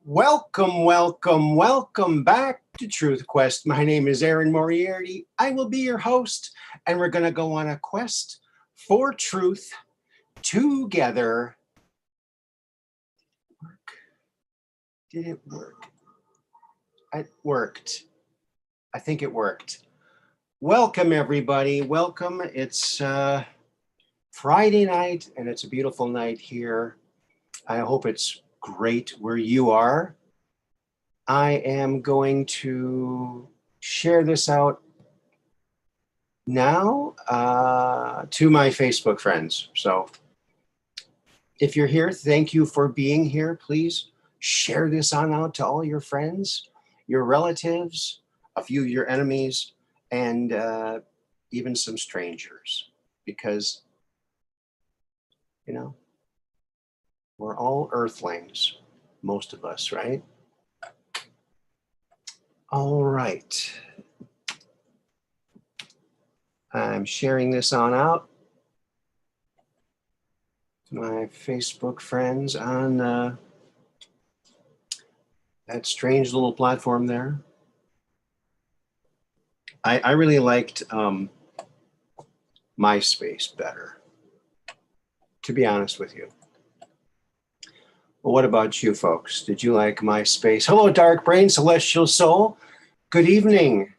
Welcome, welcome, welcome back to Truth Quest. My name is Aaron Moriarity. I will be your host, and we're going to go on a quest for truth together. Did it work? It worked. I think it worked. Welcome, everybody. Welcome. It's Friday night, and it's a beautiful night here. I hope it's great where you are. I am going to share this out now to my Facebook friends. So if you're here, thank you for being here. Please share this on out to all your friends, your relatives, a few of your enemies, and even some strangers, because, you know, we're all earthlings, most of us, right? All right. I'm sharing this on out to my Facebook friends on that strange little platform there. I really liked MySpace better, to be honest with you. Well, what about you folks? Did you like MySpace? Hello, Dark Brain, Celestial Soul. Good evening.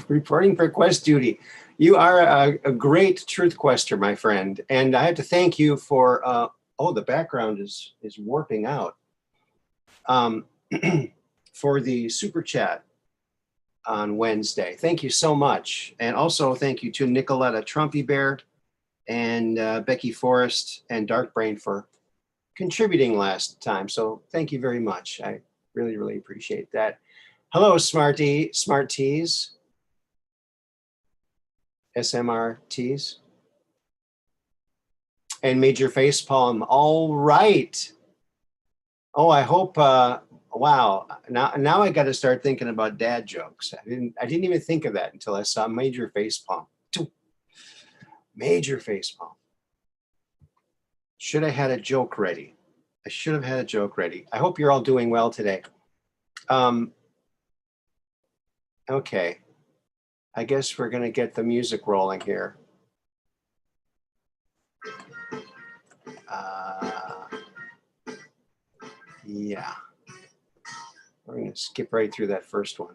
Reporting for quest duty. You are a great truth quester, my friend. And I have to thank you for, oh, the background is warping out. For the super chat on Wednesday. Thank you so much. And also thank you to Nicoletta Trumpy Bear and Becky Forrest and Dark Brain for contributing last time. So thank you very much. I really, really appreciate that. Hello, Smarties, SMRTs, and Major Facepalm. All right. Oh, I hope, wow. Now I got to start thinking about dad jokes. I didn't even think of that until I saw Major Facepalm. Major facepalm. Should have had a joke ready. I should have had a joke ready. I hope you're all doing well today. Okay. I guess we're going to get the music rolling here. Yeah. We're going to skip right through that first one.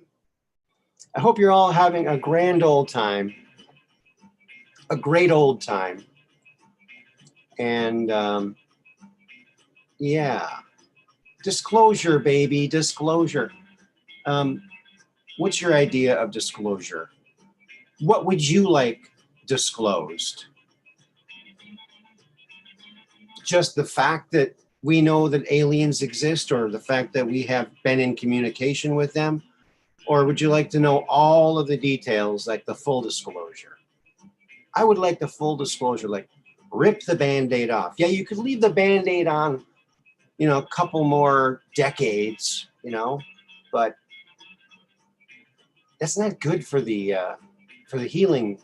I hope you're all having a grand old time. A great old time. And yeah, disclosure, baby, disclosure. What's your idea of disclosure? What would you like disclosed? Just the fact that we know that aliens exist, or the fact that we have been in communication with them? Or would you like to know all of the details, like the full disclosure? I would like the full disclosure, like rip the Band-Aid off. Yeah, you could leave the Band-Aid on, you know, a couple more decades, you know, but that's not good for the healing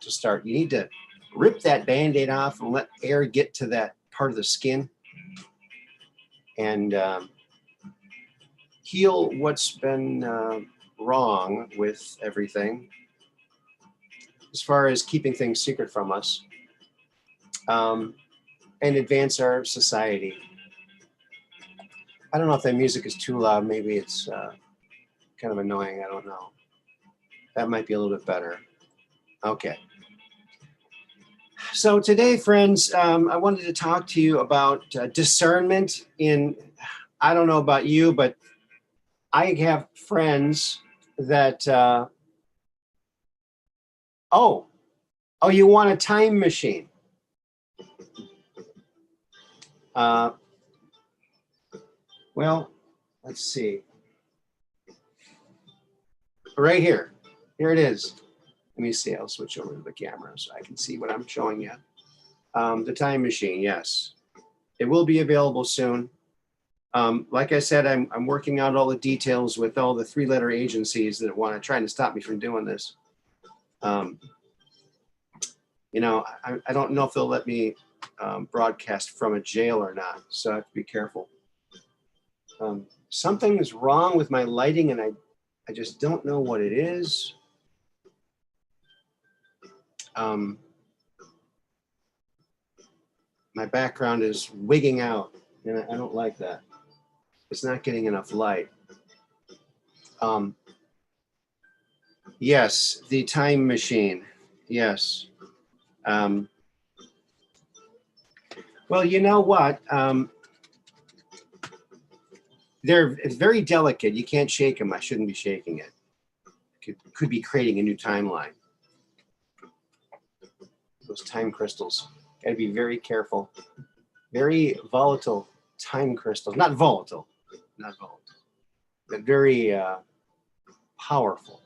to start. You need to rip that Band-Aid off and let air get to that part of the skin and heal what's been wrong with everything, as far as keeping things secret from us, and advance our society. I don't know if that music is too loud. Maybe it's kind of annoying. I don't know. That might be a little bit better. Okay. So today, friends, I wanted to talk to you about discernment in, I don't know about you, but I have friends that, oh, you want a time machine? Well, let's see. Right here. Here it is. Let me see. I'll switch over to the camera so I can see what I'm showing you. The time machine, yes. It will be available soon. Like I said, I'm working out all the details with all the three-letter agencies that want to try to stop me from doing this. You know, I don't know if they'll let me broadcast from a jail or not. So I have to be careful. Something is wrong with my lighting, and I just don't know what it is. My background is wigging out, and I don't like that. It's not getting enough light. Yes, the time machine. Yes. Well, you know what? It's very delicate. You can't shake them. I shouldn't be shaking it. Could be creating a new timeline. Those time crystals. Got to be very careful. Very volatile time crystals. Not volatile, but very powerful.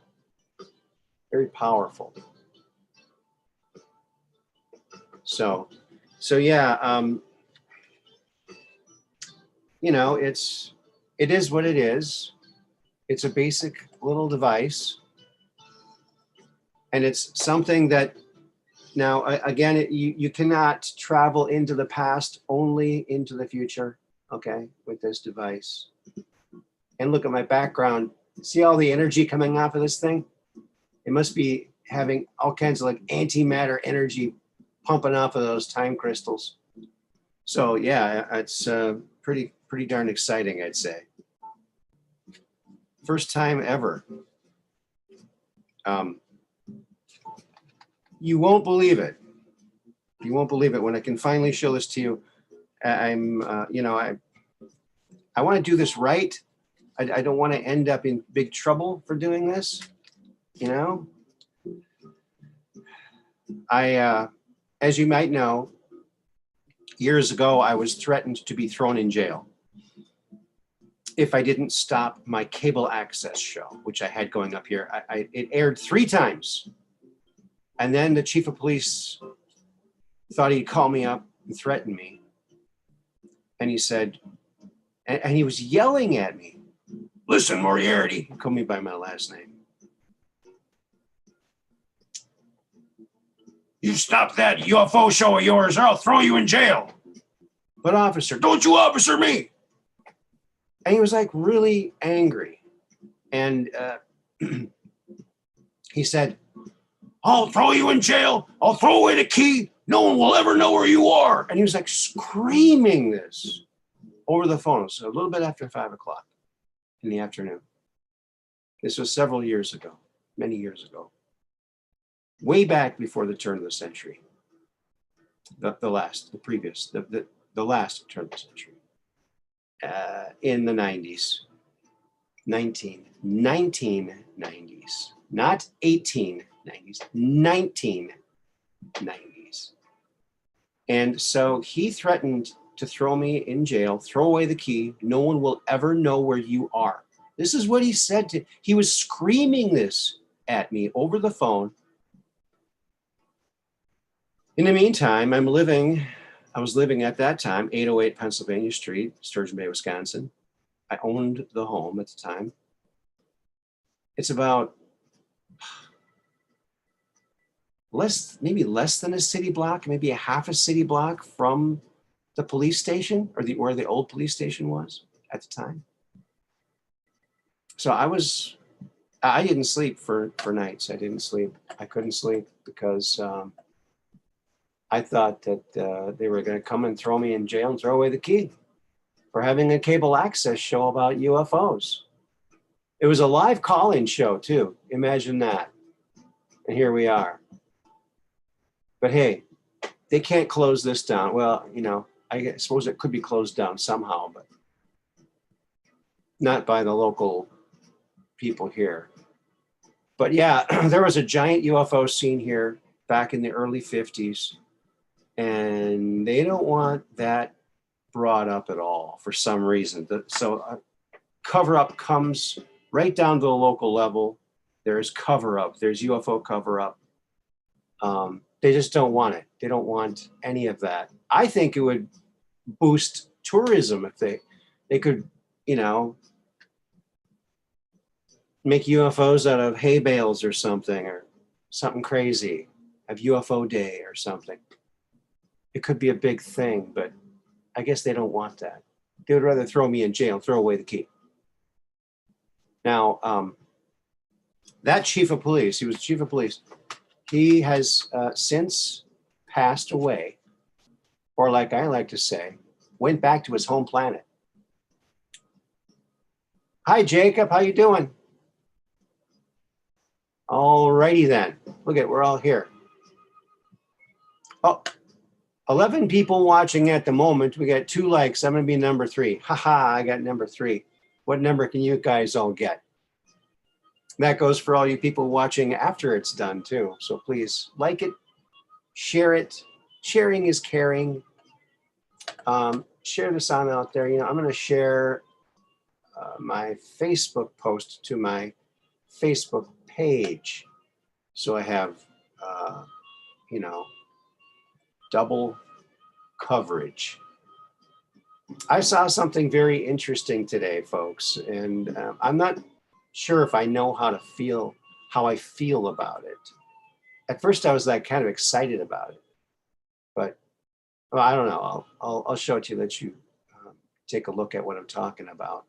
Very powerful. So yeah. You know, it is what it is. It's a basic little device, and it's something that now again you cannot travel into the past, only into the future. Okay, with this device. And look at my background. See all the energy coming off of this thing? It must be having all kinds of like antimatter energy pumping off of those time crystals. So yeah, it's pretty darn exciting, I'd say. First time ever. You won't believe it. You won't believe it when I can finally show this to you. You know, I want to do this right. I don't want to end up in big trouble for doing this. You know, as you might know, years ago, I was threatened to be thrown in jail if I didn't stop my cable access show, which I had going up here. It aired 3 times. And then the chief of police thought he'd call me up and threaten me. And he said, and he was yelling at me, "Listen, Moriarity," he called me by my last name. "You stop that UFO show of yours or I'll throw you in jail." "But officer, don't you officer me." And he was like really angry. And he said, "I'll throw you in jail. I'll throw away the key. No one will ever know where you are." And he was like screaming this over the phone. So a little bit after 5 o'clock in the afternoon. This was several years ago, many years ago. Way back before the turn of the century. The last turn of the century. In the 90s. 1990s. Not 1890s. 1990s. And so he threatened to throw me in jail, throw away the key. No one will ever know where you are. This is what he said he was screaming this at me over the phone. In the meantime, I was living at that time, 808 Pennsylvania Street, Sturgeon Bay, Wisconsin. I owned the home at the time. It's about maybe less than a city block, maybe a half a city block from the police station, or where the old police station was at the time. So I didn't sleep for nights. I didn't sleep. I couldn't sleep because I thought that they were going to come and throw me in jail and throw away the key for having a cable access show about UFOs. It was a live call-in show too. Imagine that. And here we are. But hey, they can't close this down. Well, you know, I suppose it could be closed down somehow, but not by the local people here. But yeah, there was a giant UFO seen here back in the early 50s. And they don't want that brought up at all for some reason. So cover-up comes right down to the local level. There's cover-up. There's UFO cover-up. They just don't want it. They don't want any of that. I think it would boost tourism if they could, you know, make UFOs out of hay bales or something crazy. Have UFO day or something. it could be a big thing, but I guess they don't want that. They would rather throw me in jail and throw away the key. Now, that chief of police, he was chief of police, he has since passed away, or like I like to say, went back to his home planet. Hi, Jacob, how you doing? All righty then. Look at, we're all here. Oh, 11 people watching at the moment. We got 2 likes. I'm going to be number 3. Haha, I got number 3. What number can you guys all get? That goes for all you people watching after it's done too. So please like it, share it. Sharing is caring. Share this on out there. You know, I'm going to share my Facebook post to my Facebook page. So I have, you know, double coverage. I saw something very interesting today, folks, and I'm not sure if I know how I feel about it. At first, I was like kind of excited about it, but well, I don't know. I'll show it to you. Let you take a look at what I'm talking about.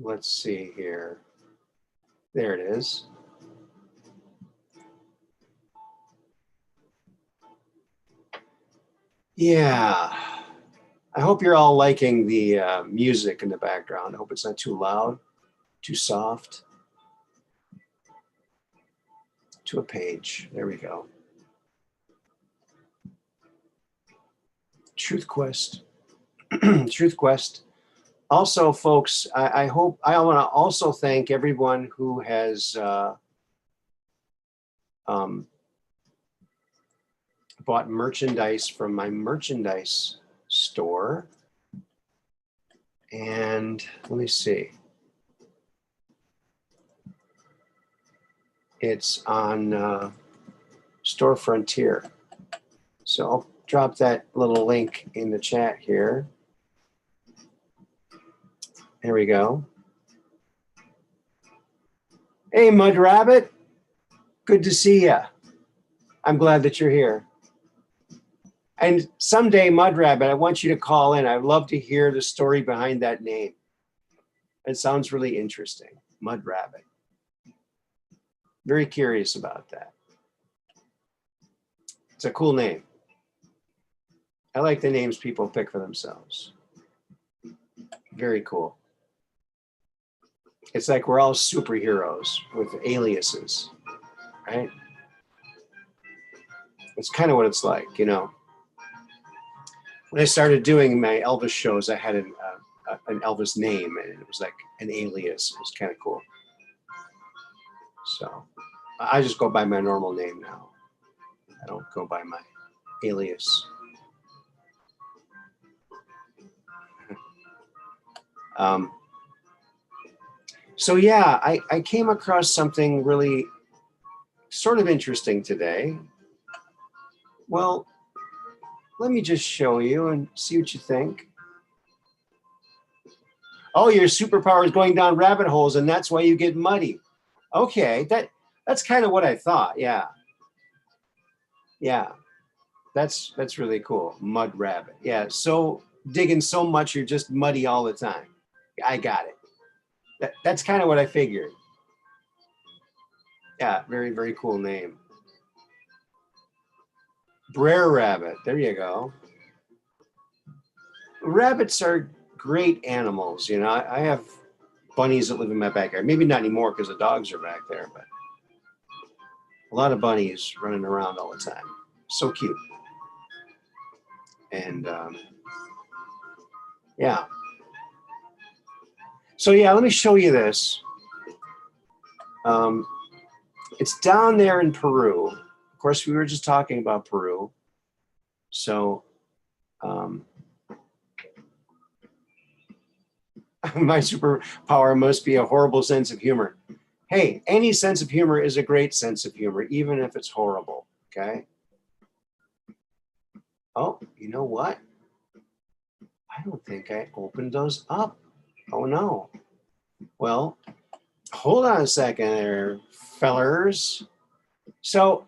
Let's see here. There it is. Yeah. I hope you're all liking the music in the background. I hope it's not too loud, too soft. To a page. There we go. Truth Quest. Truth Quest. Also, folks, I want to also thank everyone who has bought merchandise from my merchandise store. And let me see. It's on Store Frontier. So I'll drop that little link in the chat here. There we go. Hey, Mud Rabbit. Good to see you. I'm glad that you're here. And someday, Mud Rabbit, I want you to call in. I'd love to hear the story behind that name. It sounds really interesting. Mud Rabbit. Very curious about that. It's a cool name. I like the names people pick for themselves. Very cool. It's like we're all superheroes with aliases, right? It's kind of what it's like, you know. When I started doing my Elvis shows, I had an Elvis name, and it was like an alias. It was kind of cool. So I just go by my normal name now. I don't go by my alias. So yeah, I came across something really sort of interesting today. Well, let me just show you and see what you think. Oh, your superpower is going down rabbit holes, and that's why you get muddy. Okay, that's kind of what I thought. Yeah, yeah, that's really cool. Mud rabbit. Yeah, so digging so much you're just muddy all the time. I got it. That's kind of what I figured. Yeah, very, very cool name. Brer rabbit. There you go. Rabbits are great animals. You know, I have bunnies that live in my backyard. Maybe not anymore because the dogs are back there, but a lot of bunnies running around all the time. So cute. And yeah. So yeah, let me show you this. It's down there in Peru. Of course, we were just talking about Peru. So my superpower must be a horrible sense of humor. Hey, any sense of humor is a great sense of humor, even if it's horrible, okay? Oh, you know what? I don't think I opened those up. Oh no. Well, hold on a second there, fellers. So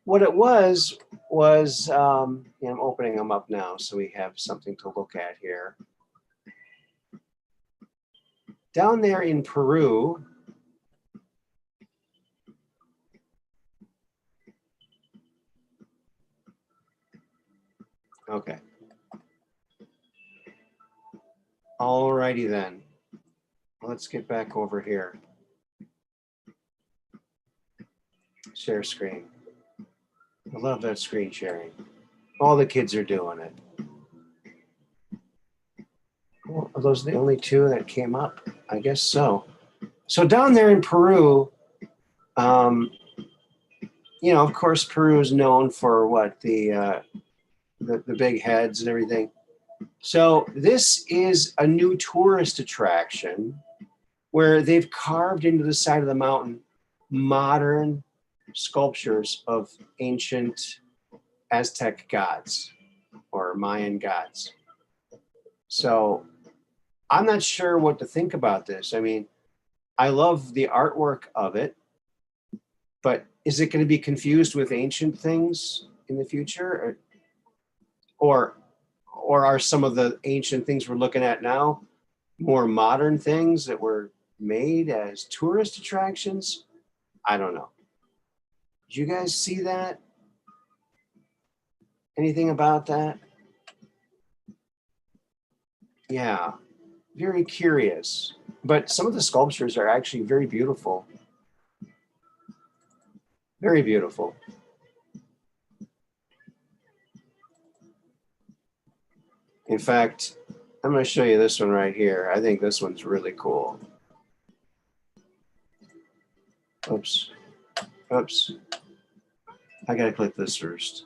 what it was yeah, I'm opening them up now so we have something to look at here. Down there in Peru, okay. Alrighty then. Let's get back over here. Share screen. I love that screen sharing. All the kids are doing it. Well, are those the only two that came up? I guess so. So down there in Peru, you know, of course, Peru is known for what, the big heads and everything. So this is a new tourist attraction where they've carved into the side of the mountain modern sculptures of ancient Aztec gods or Mayan gods. So I'm not sure what to think about this. I mean, I love the artwork of it, but is it going to be confused with ancient things in the future? Or are some of the ancient things we're looking at now more modern things that were made as tourist attractions? I don't know. Did you guys see that? Anything about that? Yeah, very curious. But some of the sculptures are actually very beautiful. Very beautiful. In fact, I'm going to show you this one right here. I think this one's really cool. Oops. Oops. I got to click this first.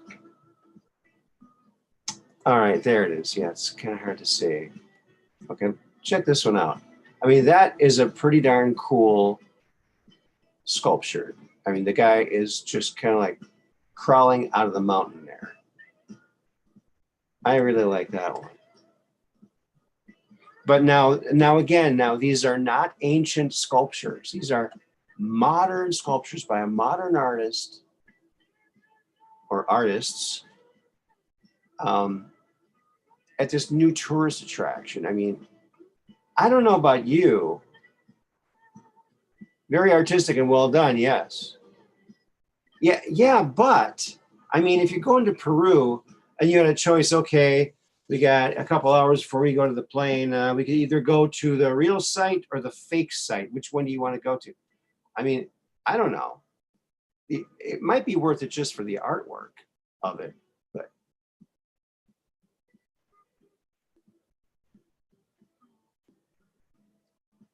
All right, there it is. Yeah, it's kind of hard to see. Okay, check this one out. I mean, that is a pretty darn cool sculpture. I mean, the guy is just kind of like crawling out of the mountain there. I really like that one. But now these are not ancient sculptures. These are modern sculptures by a modern artist or artists at this new tourist attraction. I mean, I don't know about you. Very artistic and well done, yes. Yeah, but I mean, if you go into Peru and you had a choice, okay, we got a couple hours before we go to the plane. We could either go to the real site or the fake site. Which one do you want to go to? I mean, I don't know. It might be worth it just for the artwork of it, but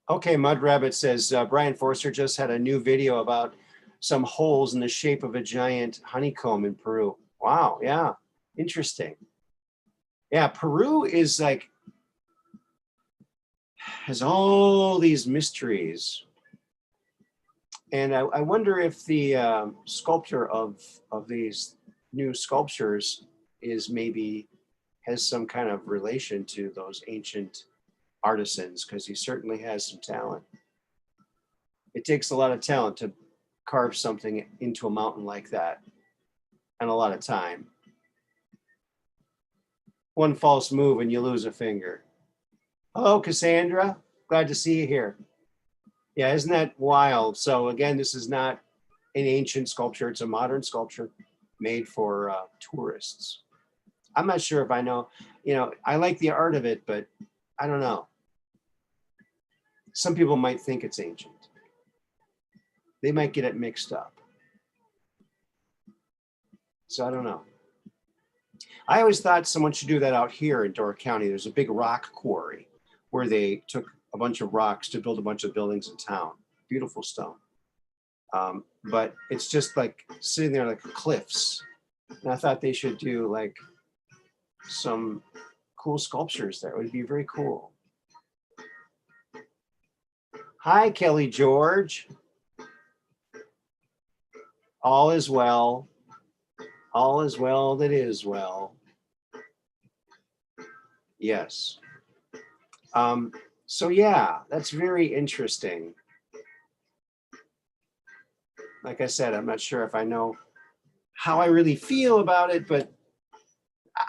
okay. Mud Rabbit says Brian Forster just had a new video about some holes in the shape of a giant honeycomb in Peru. Wow, yeah, interesting. Yeah, Peru is like has all these mysteries, and I wonder if the sculptor of these new sculptures is maybe has some kind of relation to those ancient artisans, because he certainly has some talent. It takes a lot of talent to carve something into a mountain like that, and a lot of time. One false move and you lose a finger. Hello, Cassandra. Glad to see you here. Yeah, isn't that wild? So again, this is not an ancient sculpture. It's a modern sculpture made for tourists. I'm not sure if I know, you know, I like the art of it, but I don't know. Some people might think it's ancient. They might get it mixed up. So I don't know. I always thought someone should do that out here in Door County. There's a big rock quarry where they took a bunch of rocks to build a bunch of buildings in town. Beautiful stone. But it's just like sitting there like cliffs. And I thought they should do like some cool sculptures there. It would be very cool. Hi, Kelly George. All is well. All is well that is well. Yes. So yeah, that's very interesting. like I said, I'm not sure if I know how I really feel about it, but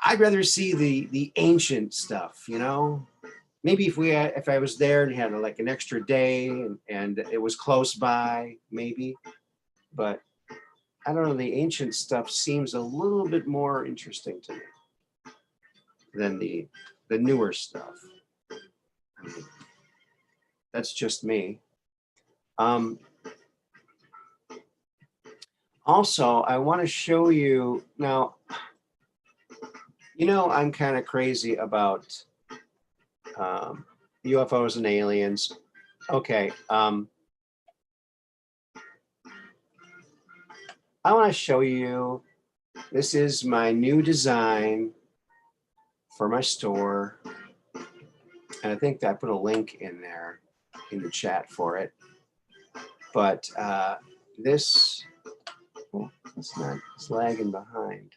I'd rather see the ancient stuff, you know. Maybe if I was there and had like an extra day and it was close by, maybe. But I don't know. The ancient stuff seems a little bit more interesting to me than the newer stuff. I mean, that's just me. Also, I want to show you now. You know, I'm kind of crazy about UFOs and aliens. Okay. I want to show you. This is my new design for my store. And I think I put a link in there in the chat for it. But this, oh, it's lagging behind.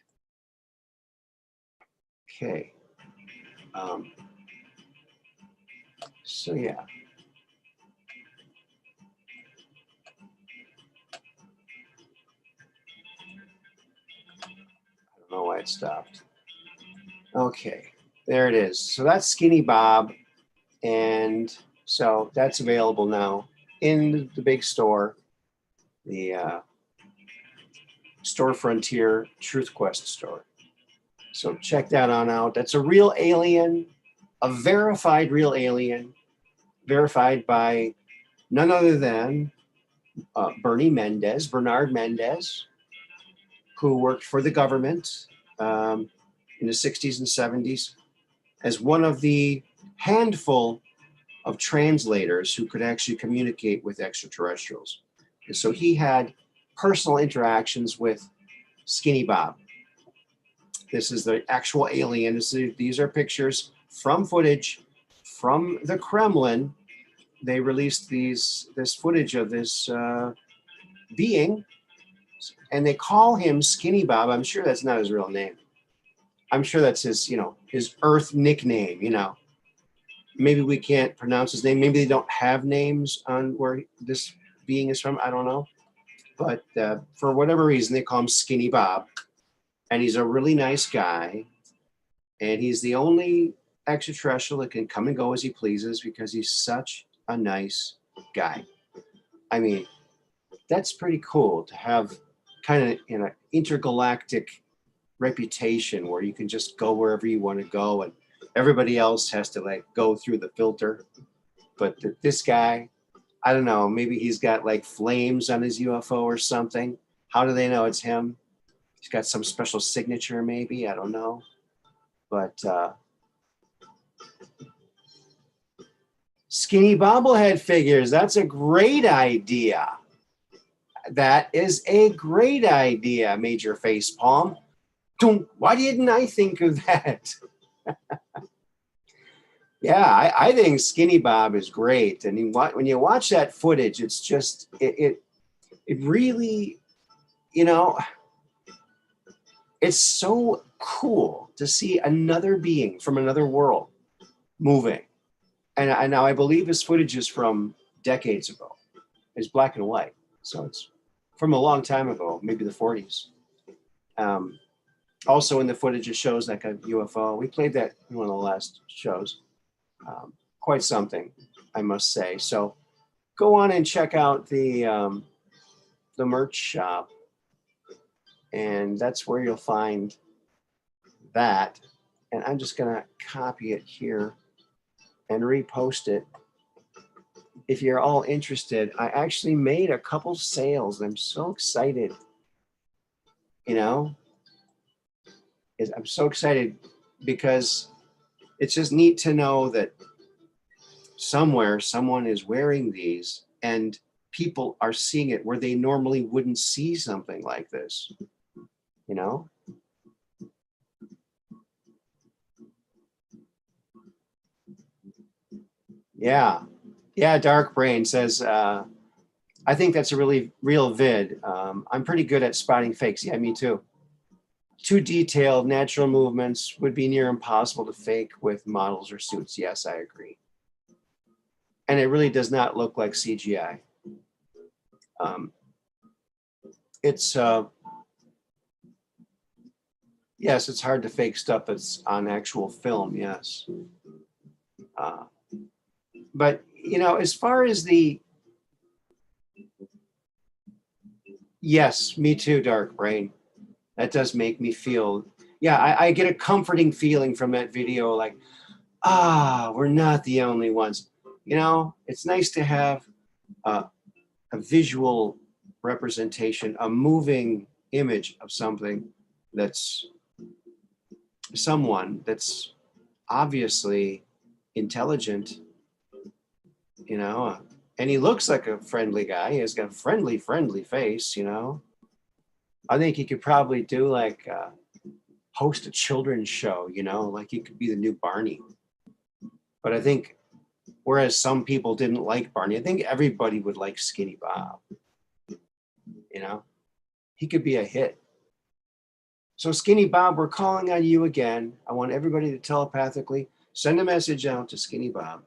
Okay. So yeah. I don't know why it stopped. Okay, there it is. So that's Skinny Bob. And so that's available now in the big store, the Store Frontier Truth Quest store. So check that on out. That's a real alien, a verified real alien, verified by none other than Bernard Mendez, who worked for the government in the 60s and 70s as one of the handful of translators who could actually communicate with extraterrestrials. And so he had personal interactions with Skinny Bob. This is the actual alien. These are pictures from footage from the Kremlin. They released this footage of this being, and they call him Skinny Bob. I'm sure that's not his real name. I'm sure that's his, his Earth nickname, Maybe we can't pronounce his name. Maybe they don't have names on where this being is from. I don't know. But for whatever reason, they call him Skinny Bob. And he's a really nice guy. And he's the only extraterrestrial that can come and go as he pleases because he's such a nice guy. I mean, that's pretty cool to have kind of an intergalactic reputation where you can just go wherever you want to go and everybody else has to like go through the filter. But this guy, I don't know, maybe he's got like flames on his UFO or something. How do they know it's him? He's got some special signature, maybe. I don't know. But skinny bobblehead figures, that's a great idea. That is a great idea, Major Facepalm. Why didn't I think of that? Yeah, I think Skinny Bob is great. And when you watch that footage, it's just, it really, it's so cool to see another being from another world moving. And now I believe this footage is from decades ago. It's black and white. So it's from a long time ago, maybe the 40s. Also in the footage, it shows like a UFO. We played that in one of the last shows. Quite something, I must say. So go on and check out the merch shop. And that's where you'll find that. And I'm just going to copy it here and repost it. If you're all interested, I actually made a couple sales. I'm so excited. I'm so excited because it's just neat to know that somewhere someone is wearing these and people are seeing it where they normally wouldn't see something like this, Yeah, Dark Brain says, I think that's a really real vid. I'm pretty good at spotting fakes. Yeah, me too. Too detailed, natural movements would be near impossible to fake with models or suits. Yes, I agree. And it really does not look like CGI. it's yes, it's hard to fake stuff that's on actual film. Yes, but you know, as far as the yes, me too, Dark Brain. That does make me feel. Yeah, I get a comforting feeling from that video. Like, we're not the only ones. You know, it's nice to have a visual representation, a moving image of something that's someone that's obviously intelligent, you know, and he looks like a friendly guy. He has got a friendly face, you know. I think he could probably do like host a children's show, you know, like he could be the new Barney. But I think whereas some people didn't like Barney, I think everybody would like Skinny Bob. You know, he could be a hit. So Skinny Bob, we're calling on you again. I want everybody to telepathically send a message out to Skinny Bob.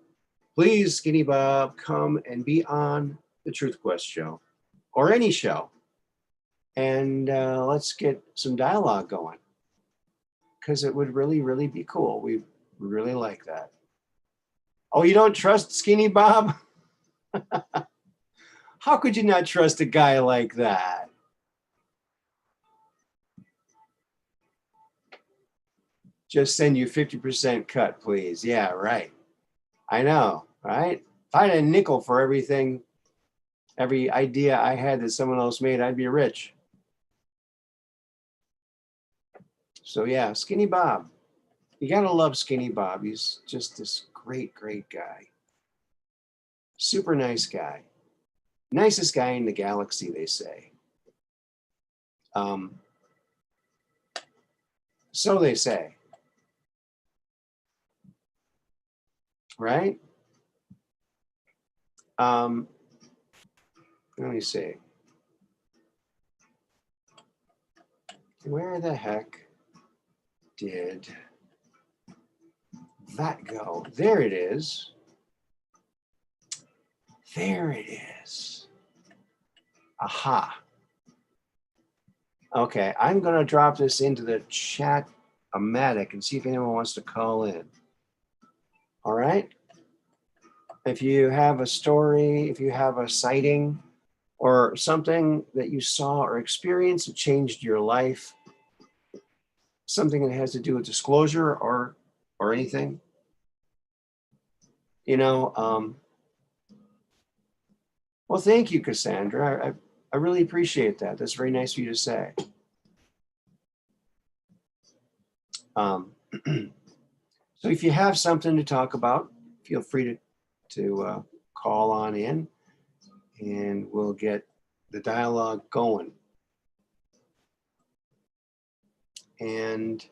Please, Skinny Bob, come and be on the Truth Quest show or any show. And let's get some dialogue going because it would really, really be cool. We really like that. Oh, you don't trust Skinny Bob? How could you not trust a guy like that? Just send you 50% cut, please. Yeah, right. I know, right? If I had a nickel for everything, every idea I had that someone else made, I'd be rich. So yeah, Skinny Bob. You gotta love Skinny Bob. He's just this great, great guy. Super nice guy. Nicest guy in the galaxy, they say. So they say. Right? Let me see. Where the heck did that go? There it is. There it is. Aha. Okay, I'm going to drop this into the chat-o-matic and see if anyone wants to call in. All right? If you have a story, if you have a sighting or something that you saw or experienced that changed your life, something that has to do with disclosure or anything, you know, well, thank you, Cassandra. I really appreciate that. That's very nice of you to say. So if you have something to talk about, feel free to call on in and we'll get the dialogue going. And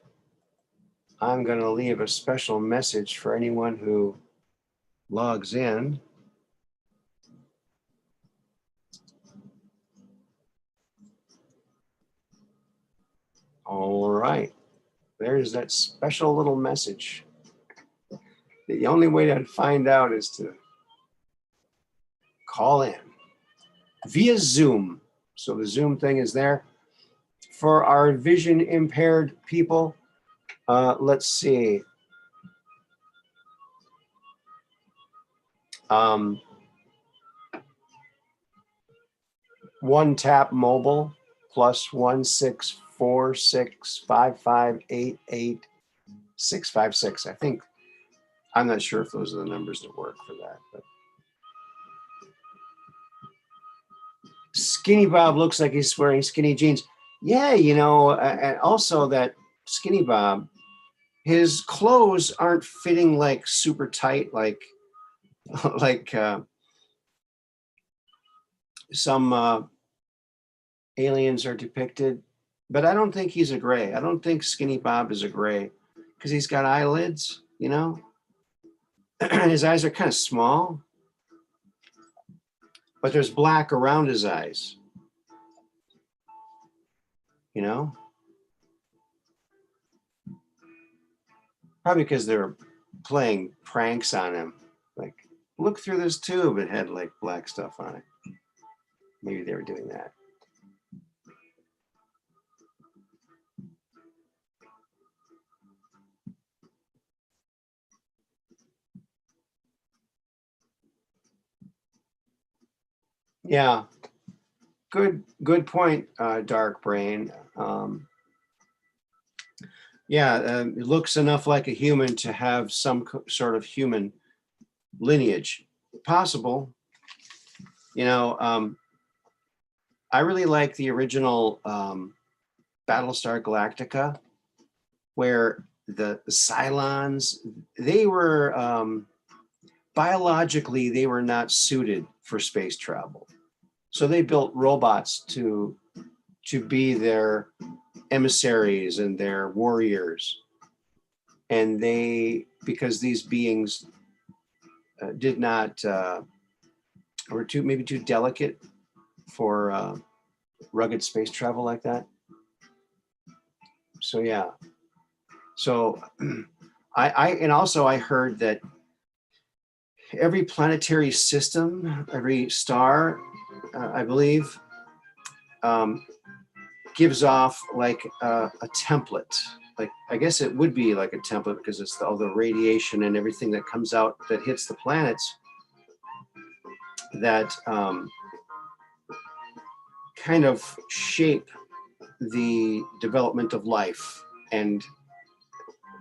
I'm going to leave a special message for anyone who logs in. All right, there's that special little message. The only way to find out is to call in via Zoom. So the Zoom thing is there. For our vision impaired people, let's see. One tap mobile plus 1-646-5588-656. I think, I'm not sure if those are the numbers that work for that, but Skinny Bob looks like he's wearing skinny jeans. Yeah, you know, and also that Skinny Bob, his clothes aren't fitting like super tight, like some aliens are depicted. But I don't think he's a gray. I don't think Skinny Bob is a gray because he's got eyelids, you know. His eyes are kind of small, but there's black around his eyes, you know. Probably because they're playing pranks on him. Like, look through this tube. It had like black stuff on it. Maybe they were doing that. Yeah, good point, Dark Brain. Yeah, it looks enough like a human to have some sort of human lineage. Possible. You know, I really like the original Battlestar Galactica, where the Cylons, they were biologically, they were not suited for space travel. So they built robots to be their emissaries and their warriors. And they, because these beings did not, were maybe too delicate for rugged space travel like that. So yeah. So and also I heard that every planetary system, every star, I believe, gives off like a template. Like, I guess it would be like a template because it's all the radiation and everything that comes out that hits the planets that kind of shape the development of life. And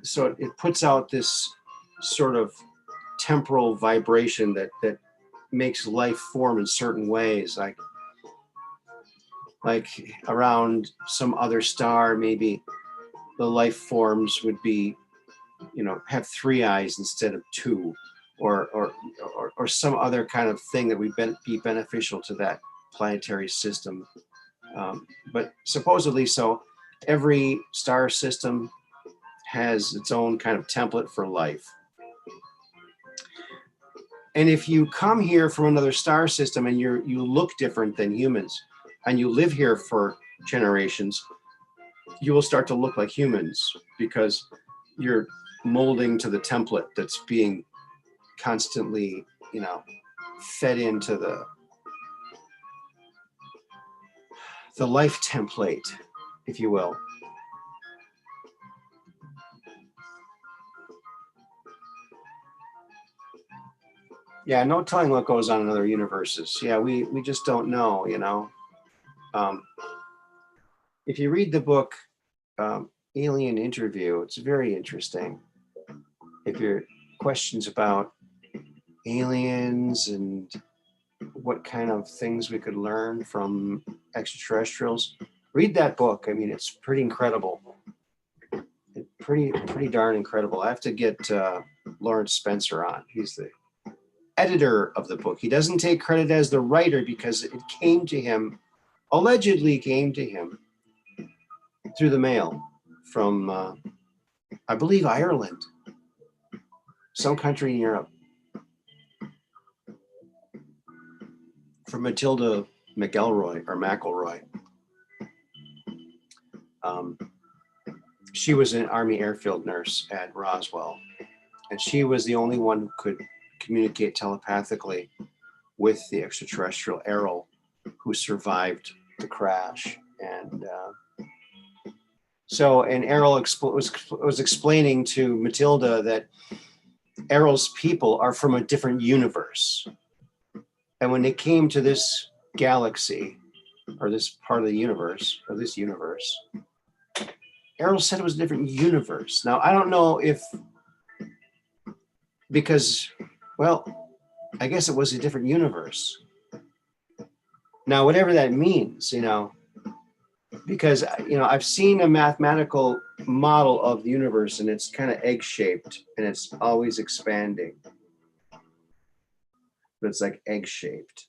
so it puts out this sort of temporal vibration that makes life form in certain ways, like around some other star, maybe the life forms would be, have 3 eyes instead of 2, or some other kind of thing that would be beneficial to that planetary system. But supposedly, so every star system has its own kind of template for life. And if you come here from another star system and you look different than humans, and you live here for generations, you will start to look like humans because you're molding to the template that's being constantly, fed into the life template, if you will. Yeah, no telling what goes on in other universes. Yeah, we just don't know, If you read the book Alien Interview, it's very interesting. If you're questions about aliens and what kind of things we could learn from extraterrestrials, read that book. I mean, it's pretty incredible. Pretty darn incredible. I have to get Lawrence Spencer on. He's the editor of the book. He doesn't take credit as the writer because it allegedly came to him through the mail from, I believe, Ireland, some country in Europe, from Matilda McElroy. She was an Army airfield nurse at Roswell, and she was the only one who could communicate telepathically with the extraterrestrial Errol, who survived the crash. And and Errol was explaining to Matilda that Errol's people are from a different universe. And when they came to this galaxy, or this part of the universe, or this universe, Errol said it was a different universe. Now, I don't know because, well, I guess it was a different universe. Now, whatever that means, because, I've seen a mathematical model of the universe, and it's kind of egg-shaped, and it's always expanding. But it's like egg-shaped.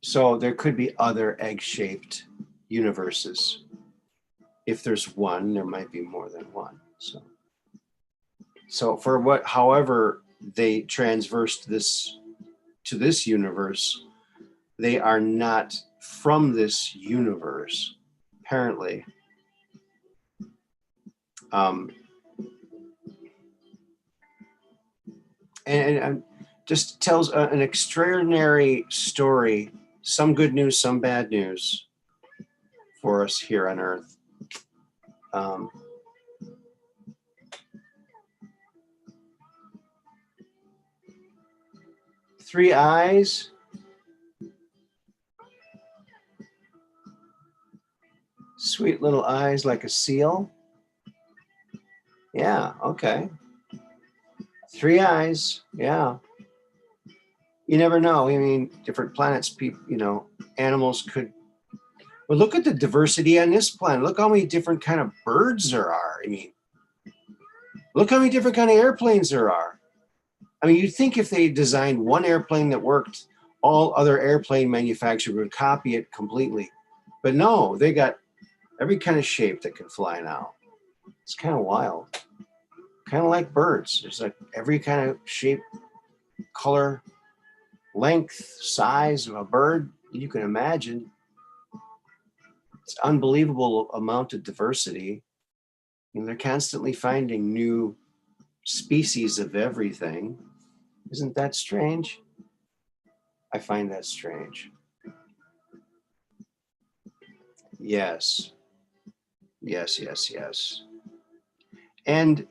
So there could be other egg-shaped universes. If there's one, there might be more than one. So for however they transversed this to this universe, they are not from this universe, apparently. And just tells an extraordinary story, some good news, some bad news for us here on Earth. 3 eyes. Sweet little eyes like a seal. Yeah, okay. 3 eyes, yeah. You never know. I mean, different planets, people, you know, animals could. But look at the diversity on this planet. Look how many different kind of birds there are. I mean, look how many different kind of airplanes there are. I mean, you'd think if they designed one airplane that worked, all other airplane manufacturers would copy it completely. But no, they got every kind of shape that can fly now. It's kind of wild. Kind of like birds. There's like every kind of shape, color, length, size of a bird you can imagine. It's unbelievable amount of diversity. And they're constantly finding new species of everything. Isn't that strange? I find that strange. Yes. Yes, yes, yes. And,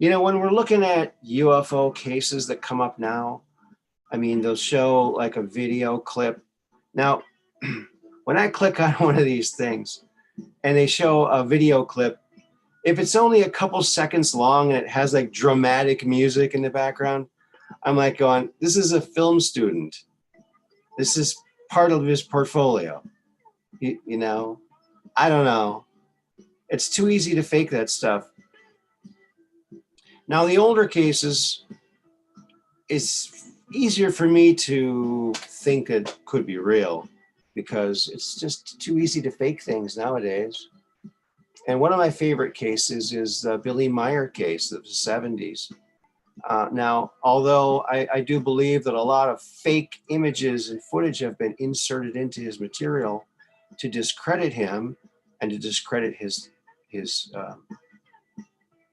you know, when we're looking at UFO cases that come up now, I mean, they'll show like a video clip. Now, when I click on one of these things and they show a video clip, if it's only a couple seconds long and it has like dramatic music in the background, I'm like going, this is a film student. This is part of his portfolio. You know, I don't know. It's too easy to fake that stuff. Now, the older cases, it's easier for me to think it could be real because it's just too easy to fake things nowadays. And one of my favorite cases is the Billy Meyer case of the 70s. Now, although I do believe that a lot of fake images and footage have been inserted into his material to discredit him and to discredit his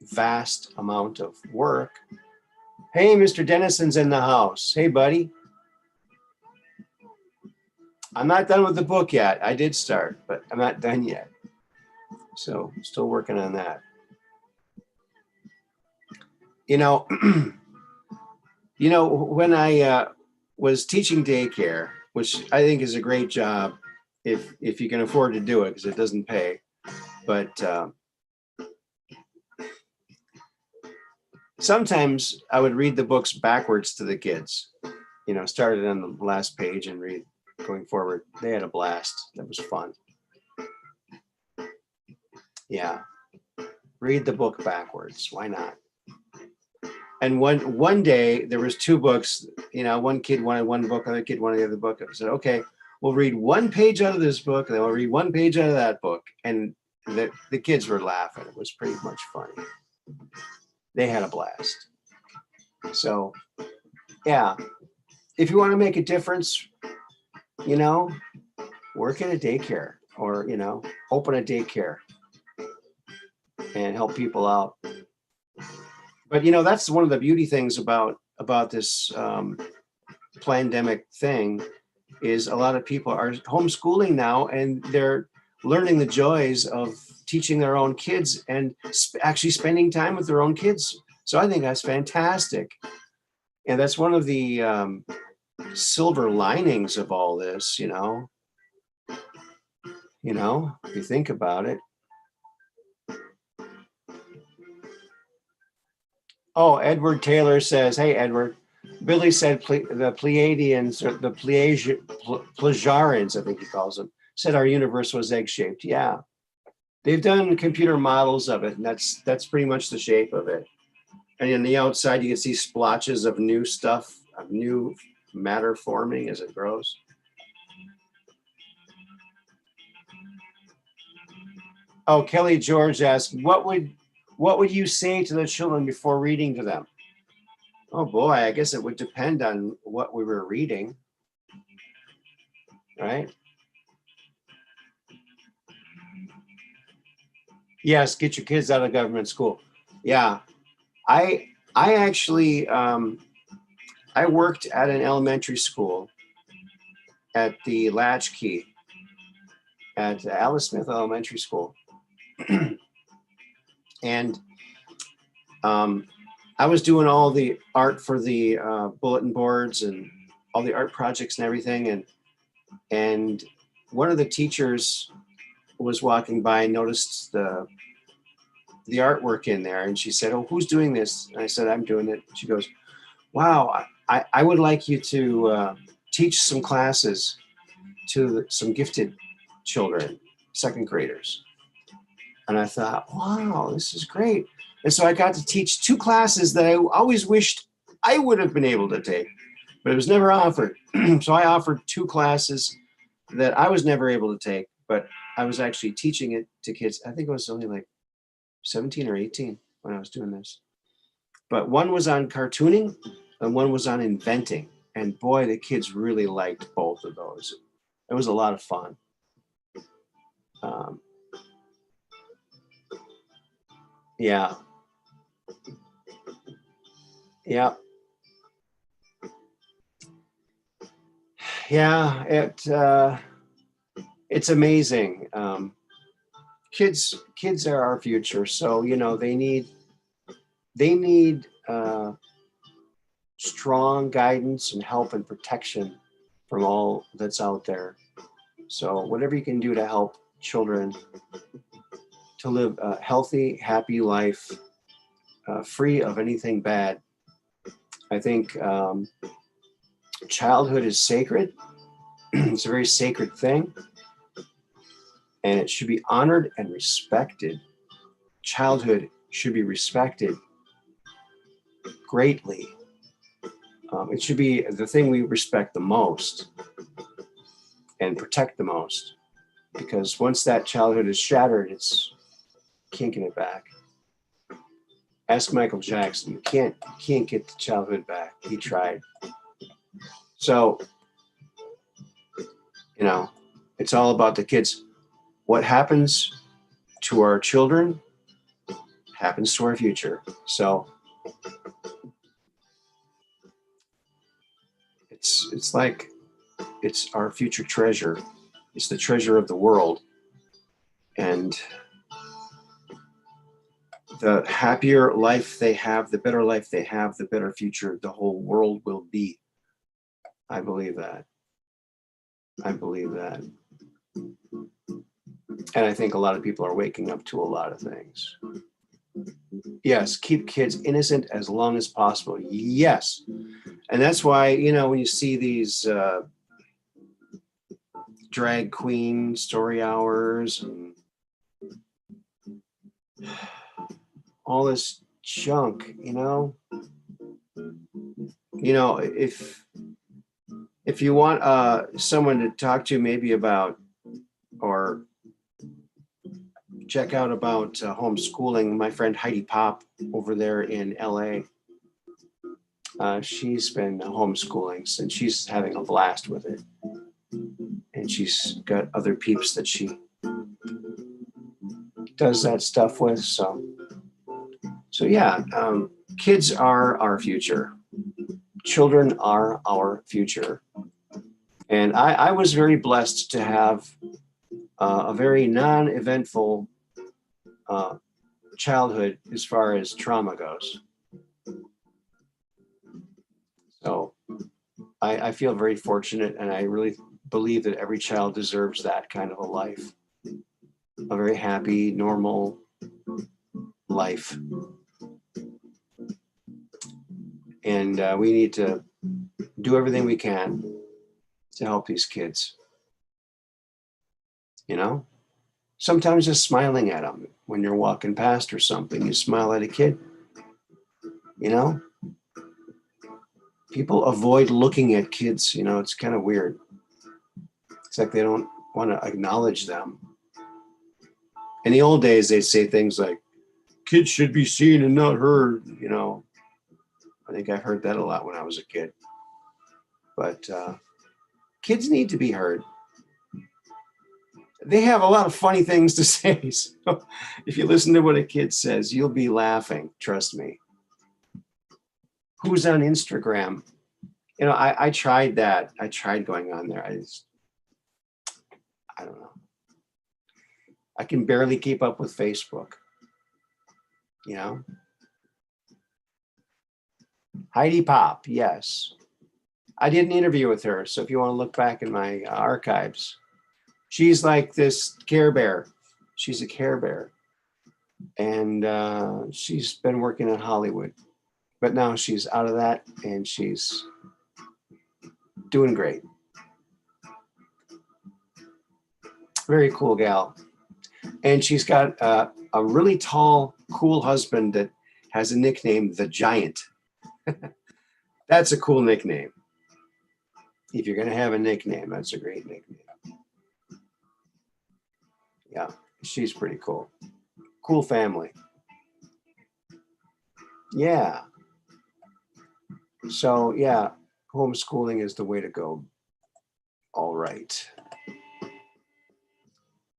vast amount of work. Hey, Mr. Dennison's in the house. Hey, buddy. I'm not done with the book yet. I did start, but I'm not done yet. So still working on that. You know, when I was teaching daycare, which I think is a great job if you can afford to do it because it doesn't pay. But sometimes I would read the books backwards to the kids, you know, started on the last page and read going forward. They had a blast. That was fun. Yeah. Read the book backwards. Why not? And one day there was 2 books, you know, one kid wanted one book, other kid wanted the other book. I said, okay, we'll read one page out of this book, and then we'll read one page out of that book. And the kids were laughing. It was pretty much funny. They had a blast. So, yeah, if you want to make a difference, you know, work at a daycare or, you know, open a daycare and help people out. But, you know, that's one of the beauty things about this pandemic thing is a lot of people are homeschooling now and they're learning the joys of teaching their own kids and actually spending time with their own kids. So I think that's fantastic. And that's one of the silver linings of all this, you know, if you think about it. Oh, Edward Taylor says, hey, Edward, Billy said the Pleiadians, or the Plejarians, I think he calls them, said our universe was egg-shaped. Yeah. They've done computer models of it, and that's pretty much the shape of it. And on the outside, you can see splotches of new stuff, of new matter forming as it grows. Oh, Kelly George asked, what would you say to the children before reading to them? Oh boy, I guess it would depend on what we were reading, right? Yes, get your kids out of government school. Yeah, I actually I worked at an elementary school at the Latchkey at Alice Smith Elementary School, and I was doing all the art for the bulletin boards and all the art projects and everything. And one of the teachers was walking by and noticed the artwork in there. And she said, "Oh, who's doing this?" And I said, "I'm doing it." She goes, "Wow, I would like you to teach some classes to some gifted children, second graders." And I thought, wow, this is great. And so I got to teach 2 classes that I always wished I would have been able to take, but it was never offered. So I offered 2 classes that I was never able to take, but I was actually teaching it to kids. I think I was only like 17 or 18 when I was doing this. But one was on cartooning and one was on inventing. And boy, the kids really liked both of those. It was a lot of fun. Yeah. Yeah. Yeah. It's amazing. Kids are our future. So, you know, they need strong guidance and help and protection from all that's out there. So whatever you can do to help children to live a healthy, happy life, free of anything bad. I think childhood is sacred. It's a very sacred thing, and it should be honored and respected. Childhood should be respected greatly. It should be the thing we respect the most and protect the most, because once that childhood is shattered, can't get it back. Ask Michael Jackson. You can't get the childhood back. He tried. So, you know, it's all about the kids. What happens to our children happens to our future. So it's like it's our future treasure. It's the treasure of the world. And the happier life they have, the better life they have, the better future the whole world will be. I believe that. I believe that. And I think a lot of people are waking up to a lot of things. Yes, keep kids innocent as long as possible. Yes. And that's why, you know, when you see these drag queen story hours and all this junk, you know, if you want someone to talk to maybe about or check out about homeschooling, my friend Heidi Pop over there in LA, she's been homeschooling and she's having a blast with it. And she's got other peeps that she does that stuff with. So yeah, kids are our future. Children are our future. And I was very blessed to have a very non-eventful childhood as far as trauma goes. So I feel very fortunate, and I really believe that every child deserves that kind of a life, a very happy, normal life. And we need to do everything we can to help these kids. You know, sometimes just smiling at them when you're walking past or something, you smile at a kid, you know. People avoid looking at kids, you know, it's kind of weird. It's like they don't want to acknowledge them. In the old days, they'd say things like, kids should be seen and not heard, you know. I think I heard that a lot when I was a kid. But kids need to be heard. They have a lot of funny things to say. So if you listen to what a kid says, you'll be laughing, trust me. Who's on Instagram? You know, I tried that. I tried going on there. I don't know. I can barely keep up with Facebook, you know? Heidi Pop, yes. I did an interview with her, so if you want to look back in my archives, she's like this Care Bear. She's a Care Bear. And she's been working in Hollywood. But now she's out of that, and she's doing great. Very cool gal. And she's got a really tall, cool husband that has a nickname, The Giant. That's a cool nickname. If you're going to have a nickname, that's a great nickname. Yeah, she's pretty cool. Cool family. Yeah. So, yeah, homeschooling is the way to go. All right.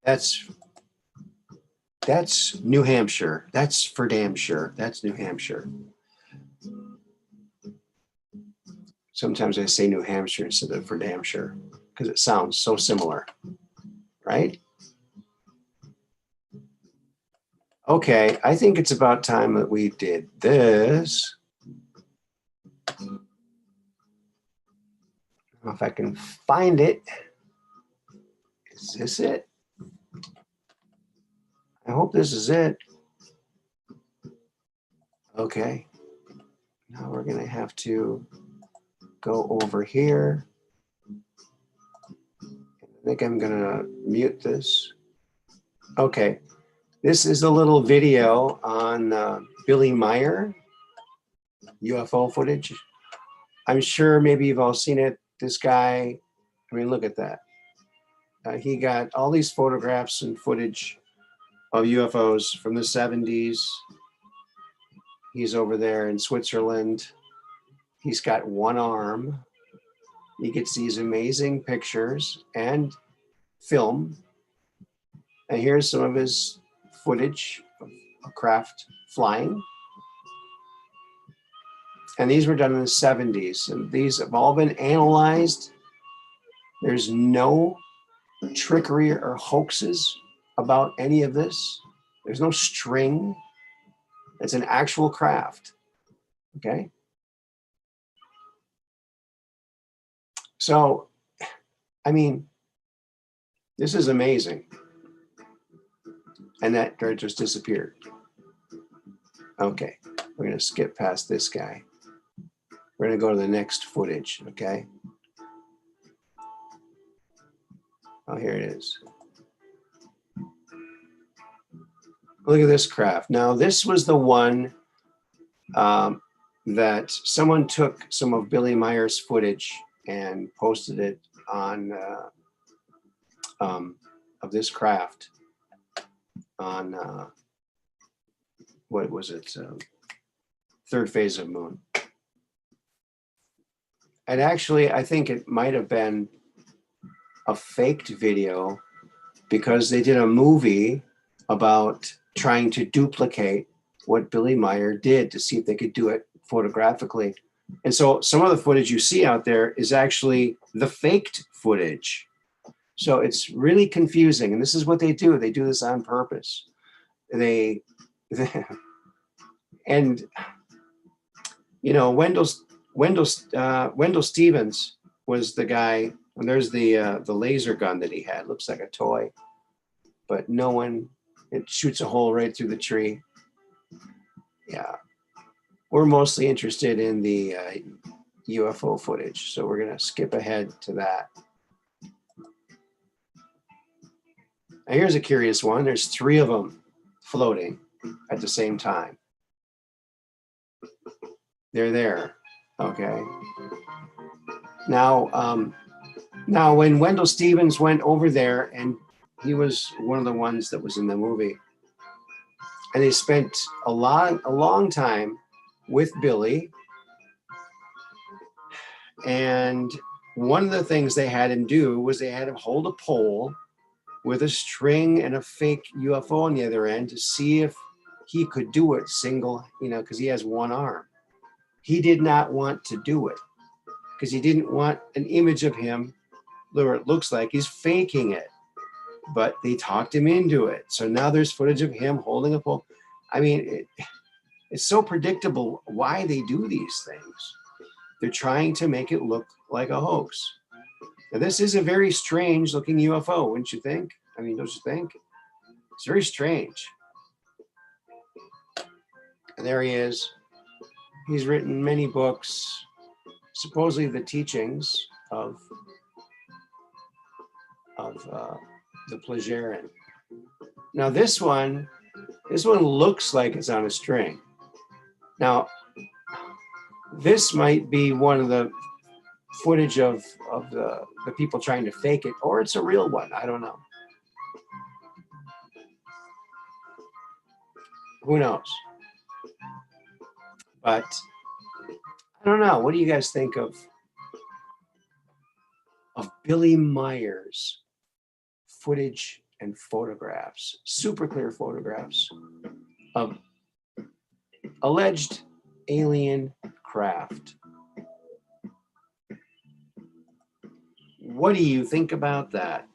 That's New Hampshire. That's for damn sure. That's New Hampshire. Sometimes I say New Hampshire instead of for damn sure because it sounds so similar, right? Okay, I think it's about time that we did this. I don't know if I can find it. Is this it? I hope this is it. Okay. Now we're going to have to go over here. I think I'm going to mute this. Okay. This is a little video on Billy Meyer, UFO footage. I'm sure maybe you've all seen it. This guy, I mean, look at that. He got all these photographs and footage of UFOs from the 70s. He's over there in Switzerland. He's got one arm. He gets these amazing pictures and film. And here's some of his footage of a craft flying. And these were done in the 70s. And these have all been analyzed. There's no trickery or hoaxes about any of this. There's no string. It's an actual craft. Okay. So, I mean, this is amazing. And that bird just disappeared. Okay, we're going to skip past this guy. We're going to go to the next footage, okay? Oh, here it is. Look at this craft. Now, this was the one that someone took some of Billy Meyer's footage and posted it on of this craft on what was it? Third phase of moon. And actually, I think it might have been a faked video because they did a movie about trying to duplicate what Billy Meyer did to see if they could do it photographically. And so some of the footage you see out there is actually the faked footage. So it's really confusing. And this is what they do. They do this on purpose. And, you know, Wendell Stevens was the guy, and there's the laser gun that he had. Looks like a toy, but no one, it shoots a hole right through the tree. Yeah. We're mostly interested in the UFO footage, so we're going to skip ahead to that. Now here's a curious one. There's 3 of them floating at the same time. They're there. Okay. Now, now when Wendell Stevens went over there, and he was one of the ones that was in the movie, and they spent a long time with Billy. And one of the things they had him do was they had him hold a pole with a string and a fake UFO on the other end to see if he could do it single, you know, because he has one arm. He did not want to do it because he didn't want an image of him where it looks like he's faking it. But they talked him into it. So now there's footage of him holding a pole. I mean, It's so predictable why they do these things. They're trying to make it look like a hoax. Now, this is a very strange looking UFO, wouldn't you think? I mean, don't you think? It's very strange. And there he is. He's written many books, supposedly the teachings of the Plagiarian. Now this one looks like it's on a string. Now, this might be one of the footage of the people trying to fake it, or it's a real one. I don't know. Who knows? But I don't know. What do you guys think of Billy Meyer's footage and photographs, super clear photographs of alleged alien craft? What do you think about that?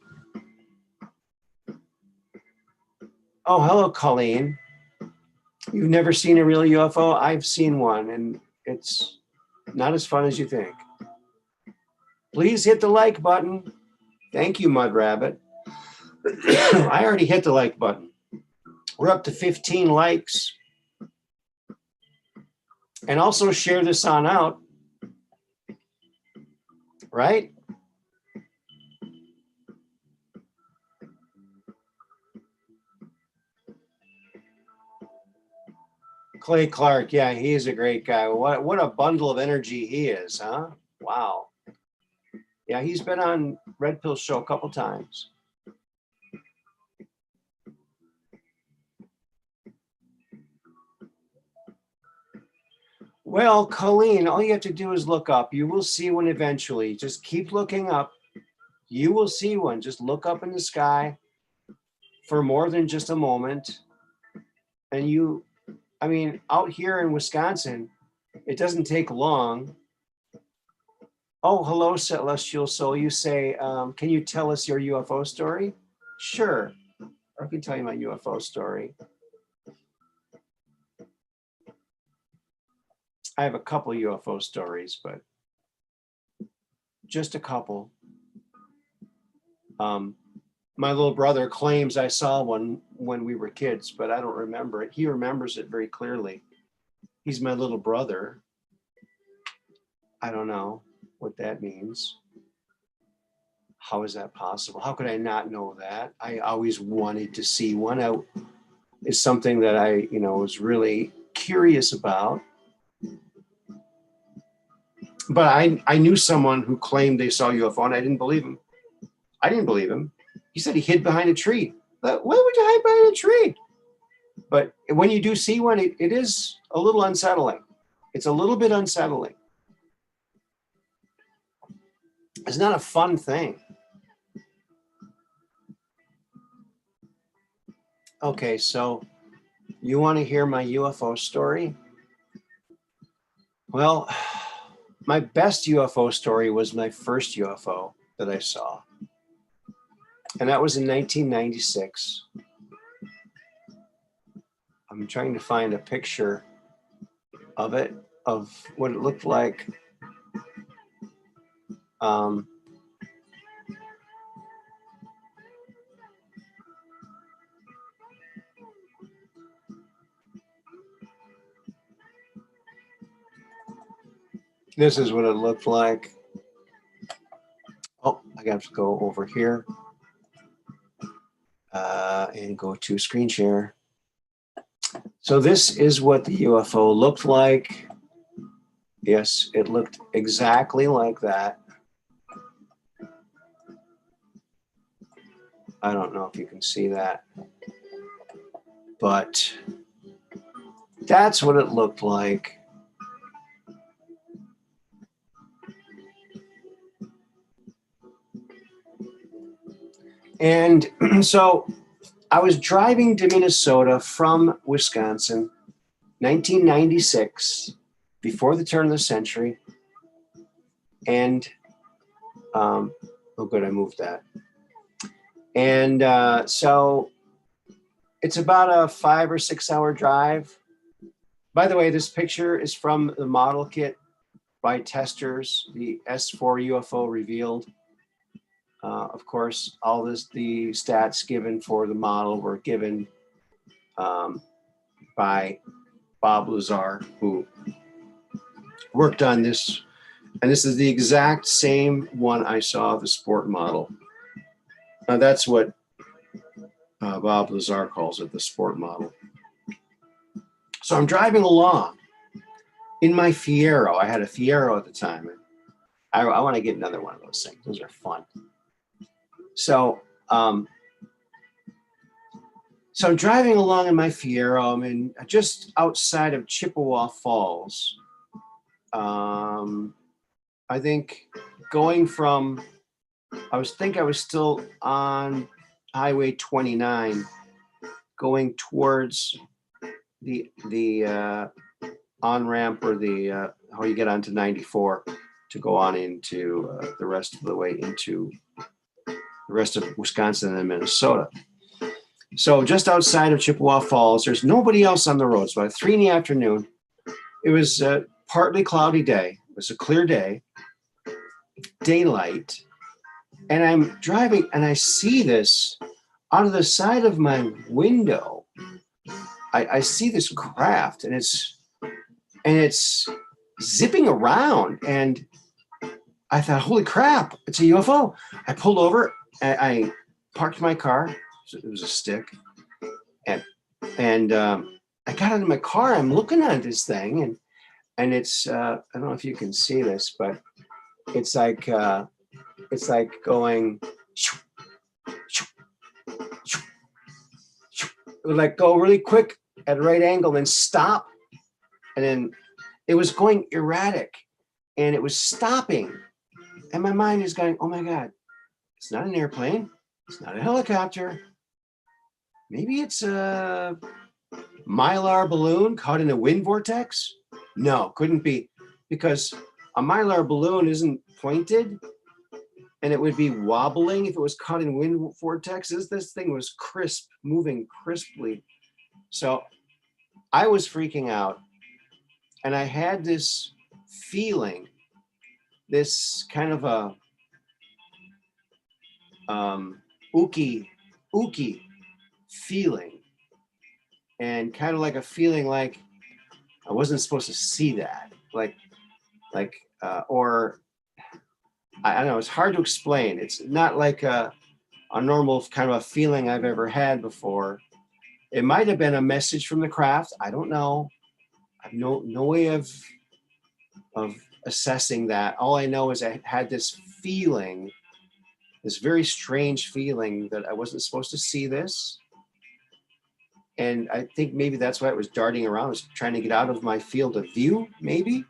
Oh, hello, Colleen. You've never seen a real UFO? I've seen one, and it's not as fun as you think. Please hit the like button. Thank you, Mud Rabbit. I already hit the like button. We're up to 15 likes. And also share this on out. Right? Clay Clark, yeah, he is a great guy. What a bundle of energy he is, huh? Wow. Yeah, he's been on Red Pill Show a couple times. Well, Colleen, all you have to do is look up. You will see one eventually. Just keep looking up. You will see one. Just look up in the sky for more than just a moment. And you, I mean, out here in Wisconsin, it doesn't take long. Oh, hello, Celestial Soul. You say, can you tell us your UFO story? Sure, I can tell you my UFO story. I have a couple UFO stories, but just a couple. My little brother claims I saw one when we were kids, but I don't remember it. He remembers it very clearly. He's my little brother. I don't know what that means. How is that possible? How could I not know that? I always wanted to see one. It's something that I, was really curious about. But I knew someone who claimed they saw a UFO, and I didn't believe him. I didn't believe him. He said he hid behind a tree. Why would you hide behind a tree? But when you do see one, it is a little unsettling. It's a little bit unsettling. It's not a fun thing. Okay, so you want to hear my UFO story? Well, my best UFO story was my first UFO that I saw. And that was in 1996. I'm trying to find a picture of it, of what it looked like. This is what it looked like. Oh, I got to go over here and go to screen share. So this is what the UFO looked like. Yes, it looked exactly like that. I don't know if you can see that, but that's what it looked like. And so I was driving to Minnesota from Wisconsin, 1996, before the turn of the century. And, oh good, I moved that. And so it's about a 5 or 6 hour drive. By the way, this picture is from the model kit by testers, the S4 UFO revealed. Of course, all the stats given for the model were given by Bob Lazar, who worked on this. And this is the exact same one I saw, the sport model. Now that's what Bob Lazar calls it, the sport model. So I'm driving along in my Fiero. I had a Fiero at the time. I want to get another one of those things. Those are fun. So, so I'm driving along in my Fiero. I'm in just outside of Chippewa Falls. I think going from, I was still on Highway 29, going towards the on-ramp, or the how you get onto 94 to go on into the rest of the way into the rest of Wisconsin and Minnesota. So just outside of Chippewa Falls, there's nobody else on the road. It's about 3 in the afternoon. It was a partly cloudy day. It was a clear day, daylight. And I'm driving and I see this out of the side of my window. I see this craft and it's zipping around, and I thought, holy crap, it's a UFO. I pulled over, I parked my car. It was a stick. And I got into my car. I'm looking at this thing, and it's I don't know if you can see this, but it's like going, it would like go really quick at a right angle, then stop, and then it was going erratic, and it was stopping, and my mind is going, oh my God, it's not an airplane, it's not a helicopter, maybe it's a Mylar balloon caught in a wind vortex. No, couldn't be, because a Mylar balloon isn't pointed, and it would be wobbling if it was caught in wind vortexes. This thing was crisp, moving crisply. So I was freaking out, and I had this feeling, this kind of a ooky feeling, and kind of like a feeling like I wasn't supposed to see that, or I don't know, it's hard to explain. It's not like a normal kind of a feeling I've ever had before. It might have been a message from the craft. I don't know. I have no way of assessing that. All I know is I had this feeling, this very strange feeling that I wasn't supposed to see this. And I think maybe that's why it was darting around. I was trying to get out of my field of view, maybe.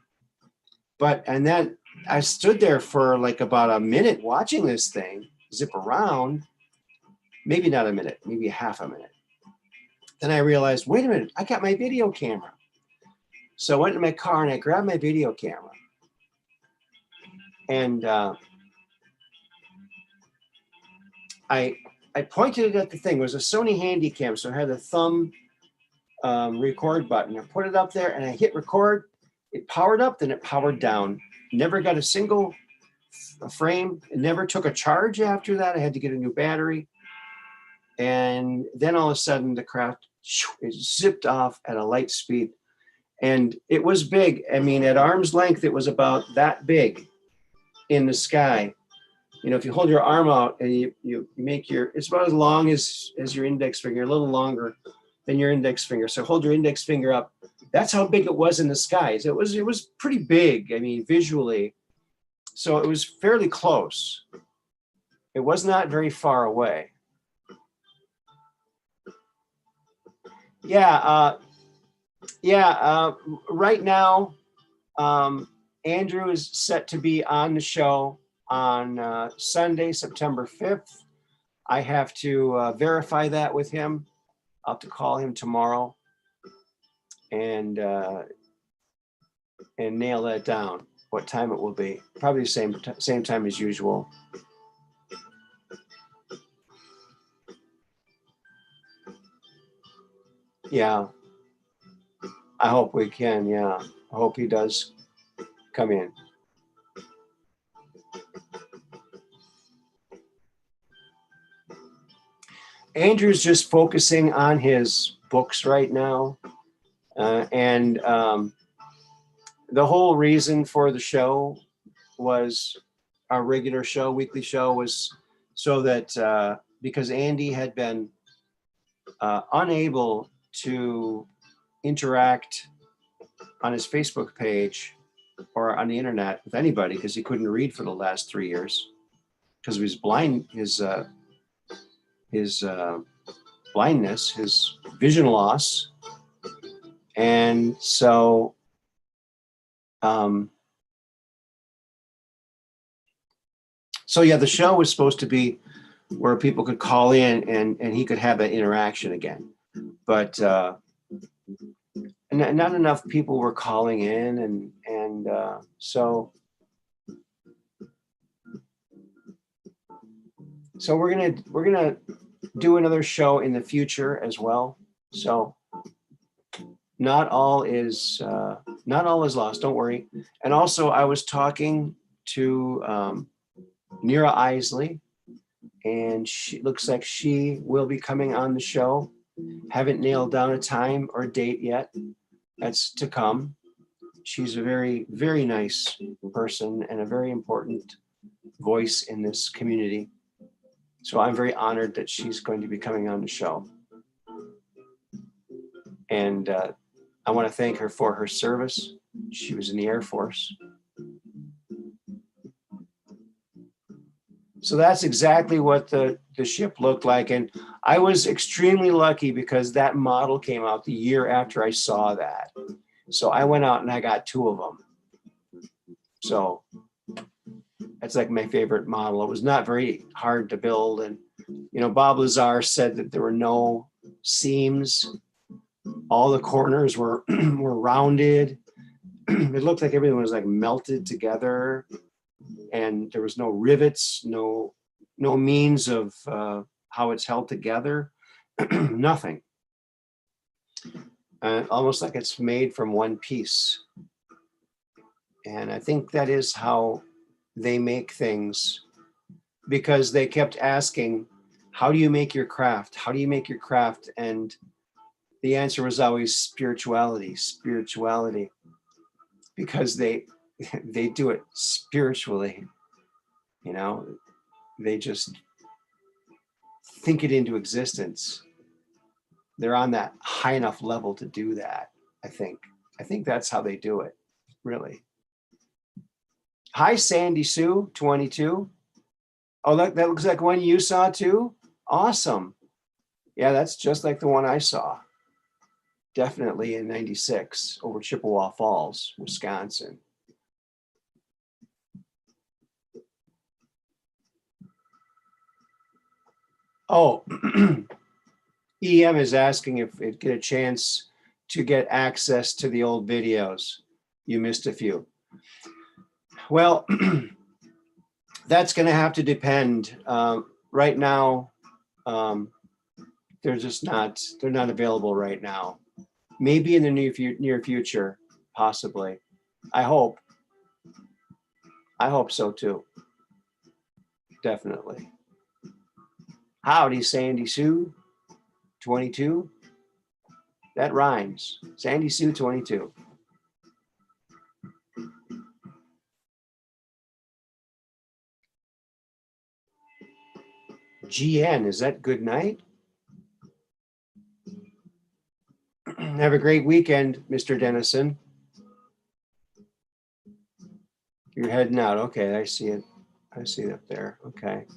And then I stood there for like about a minute watching this thing zip around. Maybe not a minute, maybe half a minute. Then I realized, wait a minute, I got my video camera. So I went to my car and I grabbed my video camera. And I pointed it at the thing. It was a Sony Handycam, so I had a thumb record button. I put it up there and I hit record. It powered up, then it powered down. Never got a single frame. It never took a charge after that. I had to get a new battery. And then all of a sudden the craft, it zipped off at a light speed. And it was big. I mean, at arm's length, it was about that big in the sky. You know, if you hold your arm out and you make it's about as long as your index finger, a little longer than your index finger. So hold your index finger up. That's how big it was in the skies. It was pretty big, I mean, visually. So it was fairly close. It was not very far away. Right now, Andrew is set to be on the show on Sunday, September 5th. I have to verify that with him. I'll have to call him tomorrow and nail that down, what time it will be. Probably the same time as usual. Yeah. I hope we can, yeah. I hope he does come in. Andrew's just focusing on his books right now. And the whole reason for the show was, our regular show, weekly show, was so that because Andy had been unable to interact on his Facebook page or on the internet with anybody because he couldn't read for the last 3 years because of his blindness, his vision loss. And so yeah, the show was supposed to be where people could call in and he could have that interaction again. But not enough people were calling in, and so we're gonna do another show in the future as well. So not all is lost. Don't worry. And also, I was talking to Nira Isley, and she looks like she will be coming on the show. Haven't nailed down a time or date yet. That's to come. She's a very, very nice person and a very important voice in this community. So I'm very honored that she's going to be coming on the show. And I want to thank her for her service. She was in the Air Force. So that's exactly what the ship looked like. And I was extremely lucky because that model came out the year after I saw that. So I went out and I got 2 of them. So that's like my favorite model. It was not very hard to build. And, Bob Lazar said that there were no seams. All the corners were were rounded. It looked like everything was like melted together. And there was no rivets, no means of how it's held together, nothing. Almost like it's made from one piece. And I think that is how they make things, because they kept asking, how do you make your craft? How do you make your craft? And the answer was always spirituality, because they do it spiritually. They just think it into existence. They're on that high enough level to do that. I think that's how they do it, really. Hi, Sandy Sue, 22. Oh, that looks like one you saw too. Awesome. Yeah, that's just like the one I saw. Definitely in '96 over Chippewa Falls, Wisconsin. Oh, EM is asking if it get a chance to get access to the old videos. You missed a few. Well, that's going to have to depend. Right now, they're not available right now. Maybe in the near future, possibly. I hope so too. Definitely. Howdy, Sandy Sue, 22. That rhymes. Sandy Sue, 22. GN, is that good night? Have a great weekend, Mr. Dennison. You're heading out. Okay, I see it. I see it up there. Okay.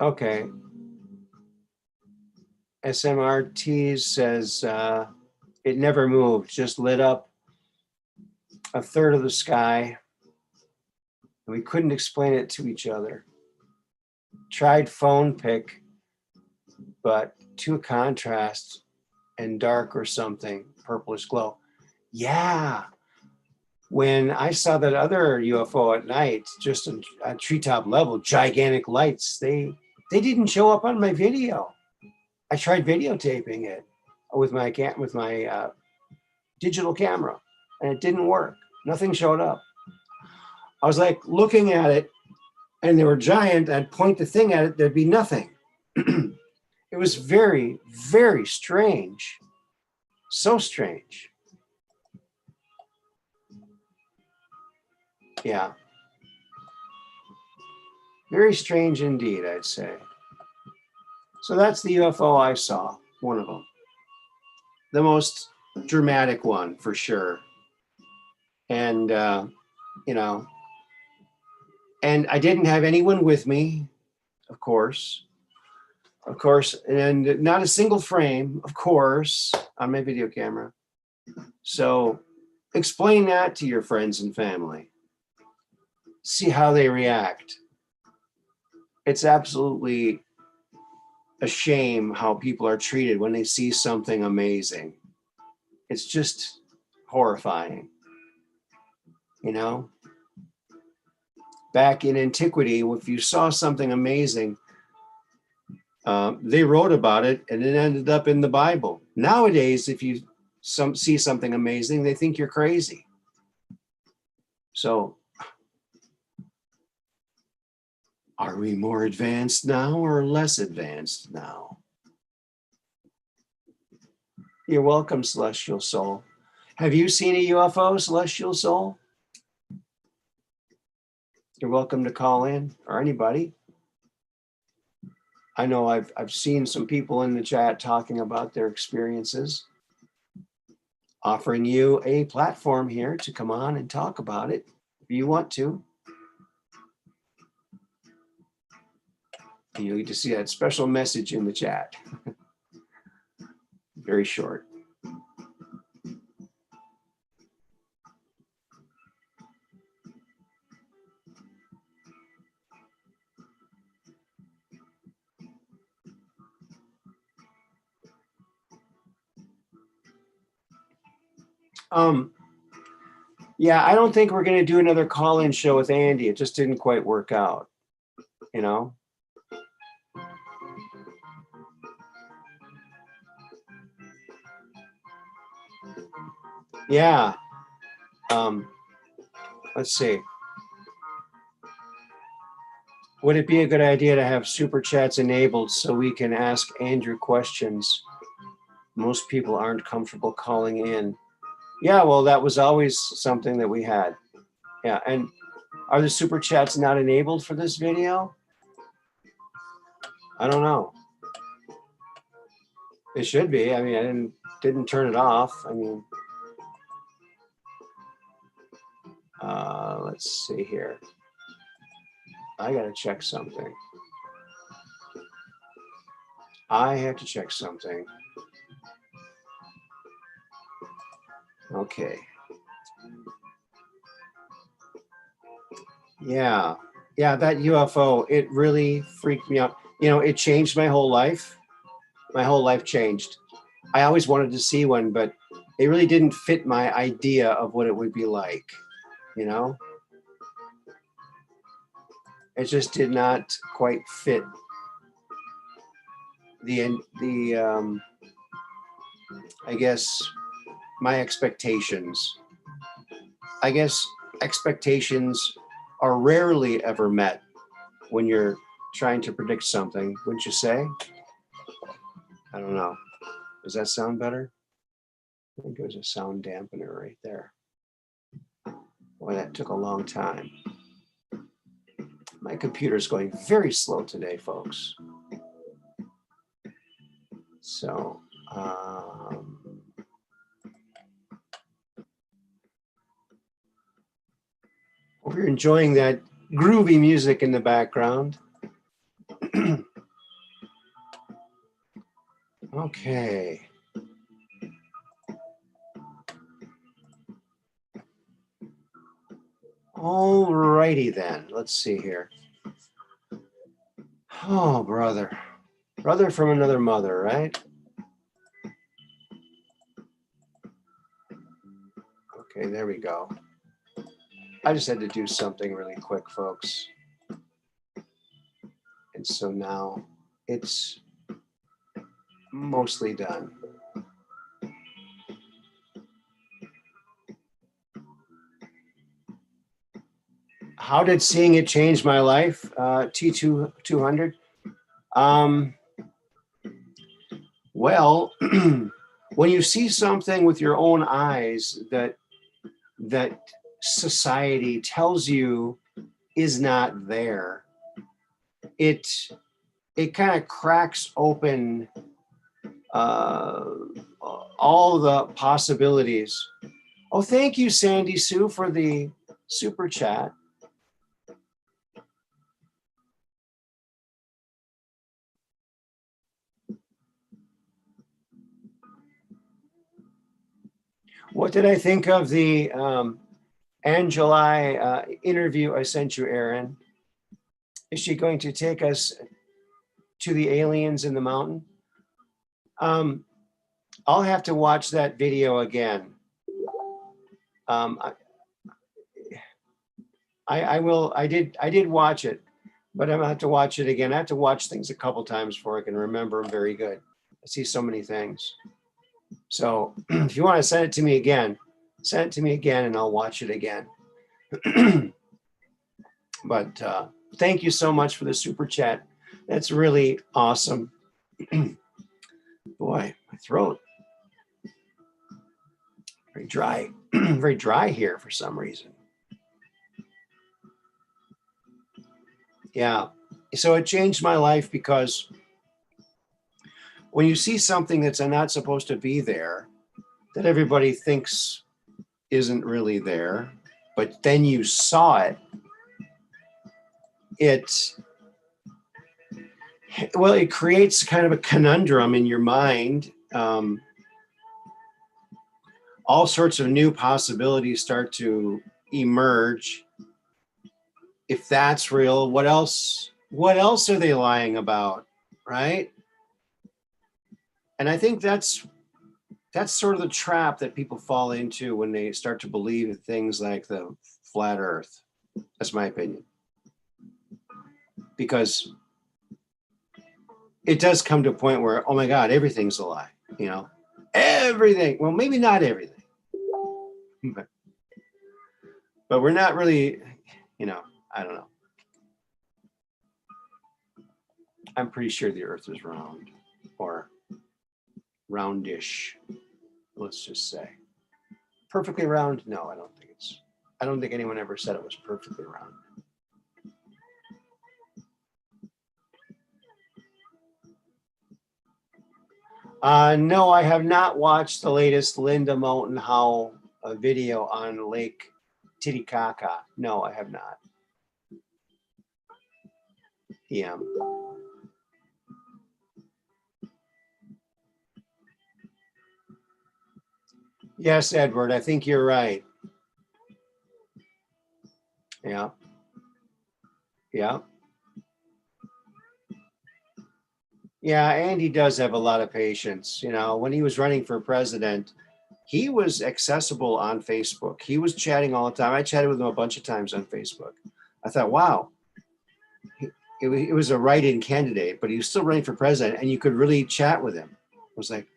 Okay. SMRT says it never moved, just lit up a third of the sky. We couldn't explain it to each other. Tried phone pic, but too contrast and dark or something, purplish glow. Yeah, when I saw that other UFO at night, just at treetop level, gigantic lights, they didn't show up on my video. I tried videotaping it with my digital camera, and it didn't work. Nothing showed up. I was like looking at it, and they were giant. I'd point the thing at it, there'd be nothing. It was very, very strange. So strange. Yeah. Very strange indeed, I'd say. So that's the UFO I saw, one of them. The most dramatic one, for sure. And, you know, and I didn't have anyone with me, of course, and not a single frame, of course, on my video camera. So explain that to your friends and family. See how they react. It's absolutely a shame how people are treated when they see something amazing. It's just horrifying, you know? Back in antiquity, if you saw something amazing, they wrote about it and it ended up in the Bible. Nowadays, if you see something amazing, they think you're crazy. So, are we more advanced now or less advanced now? You're welcome, Celestial Soul. Have you seen a UFO, Celestial Soul? You're welcome to call in, or anybody. I know I've seen some people in the chat talking about their experiences, offering you a platform here to come on and talk about it if you want to. You need to see that special message in the chat. Very short. Yeah, I don't think we're going to do another call-in show with Andy. It just didn't quite work out, you know? Yeah. Let's see. Would it be a good idea to have super chats enabled so we can ask Andrew questions? Most people aren't comfortable calling in. Yeah, well, that was always something that we had. Yeah, and are the super chats not enabled for this video? I don't know. It should be. I mean, I didn't turn it off. I mean, let's see here. I gotta check something. I have to check something. Okay. Yeah, that UFO, it really freaked me out. You know, it changed my whole life. My whole life changed. I always wanted to see one, but it really didn't fit my idea of what it would be like, you know? It just did not quite fit the I guess, my expectations. I guess expectations are rarely ever met when you're trying to predict something, wouldn't you say? I don't know. Does that sound better? I think there's a sound dampener right there. Boy, that took a long time. My computer's going very slow today, folks. So, hope you're enjoying that groovy music in the background. Okay. All righty then. Let's see here. Oh, brother. Brother from another mother, right? Okay, there we go. I just had to do something really quick, folks. And so now it's mostly done. How did seeing it change my life? T200. Well, when you see something with your own eyes that society tells you is not there, it kind of cracks open all the possibilities. Oh, thank you, Sandy Sue, for the super chat. What did I think of the Angeli interview I sent you, Aaron? Is she going to take us to the aliens in the mountain? I'll have to watch that video again. I will. I did watch it, but I'm gonna have to watch it again. I have to watch things a couple times before I can remember them very good. I see so many things. So if you want to send it to me again, send it to me again and I'll watch it again. But thank you so much for the super chat. That's really awesome. Boy, my throat. Very dry, very dry here for some reason. Yeah, so it changed my life because when you see something that's not supposed to be there, that everybody thinks isn't really there, but then you saw it, it creates kind of a conundrum in your mind. All sorts of new possibilities start to emerge. If that's real, what else are they lying about, right? And I think that's sort of the trap that people fall into when they start to believe in things like the flat earth. That's my opinion. Because it does come to a point where, oh my God, everything's a lie, you know? Everything. Well, maybe not everything. But we're not really, you know, I don't know. I'm pretty sure the earth is round or roundish, let's just say. Perfectly round? No, I don't think anyone ever said it was perfectly round. No, I have not watched the latest Linda Moulton Howe video on Lake Titicaca. No, I have not. Yeah. Yes, Edward, I think you're right. Yeah. Yeah. Yeah, and he does have a lot of patience. You know, when he was running for president, he was accessible on Facebook. He was chatting all the time. I chatted with him a bunch of times on Facebook. I thought, wow, it was a write-in candidate, but he was still running for president, and you could really chat with him. It was like,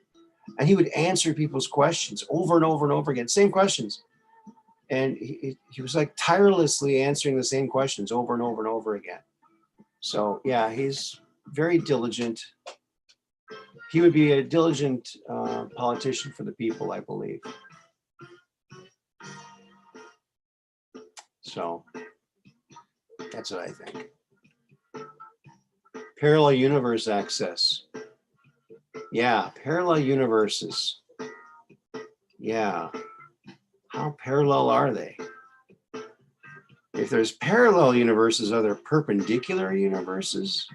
and he would answer people's questions over and over and over again, same questions. And he was like tirelessly answering the same questions over and over and over again. So yeah, he's very diligent. He would be a diligent politician for the people, I believe. So that's what I think. Parallel universe access. Yeah, parallel universes. Yeah. How parallel are they? If there's parallel universes, are there perpendicular universes?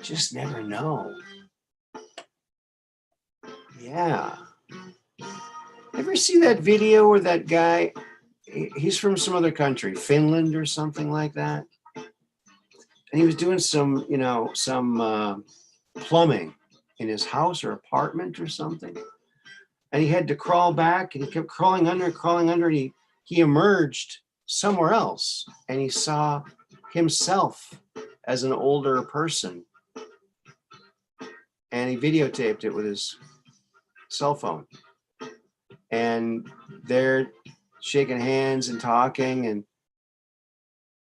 Just never know. Yeah. Ever see that video where that guy, he's from some other country, Finland or something like that? And he was doing some, you know, some plumbing in his house or apartment or something. and he had to crawl back, and he kept crawling under, and he emerged somewhere else, and he saw himself as an older person, and he videotaped it with his cell phone, and they're shaking hands and talking,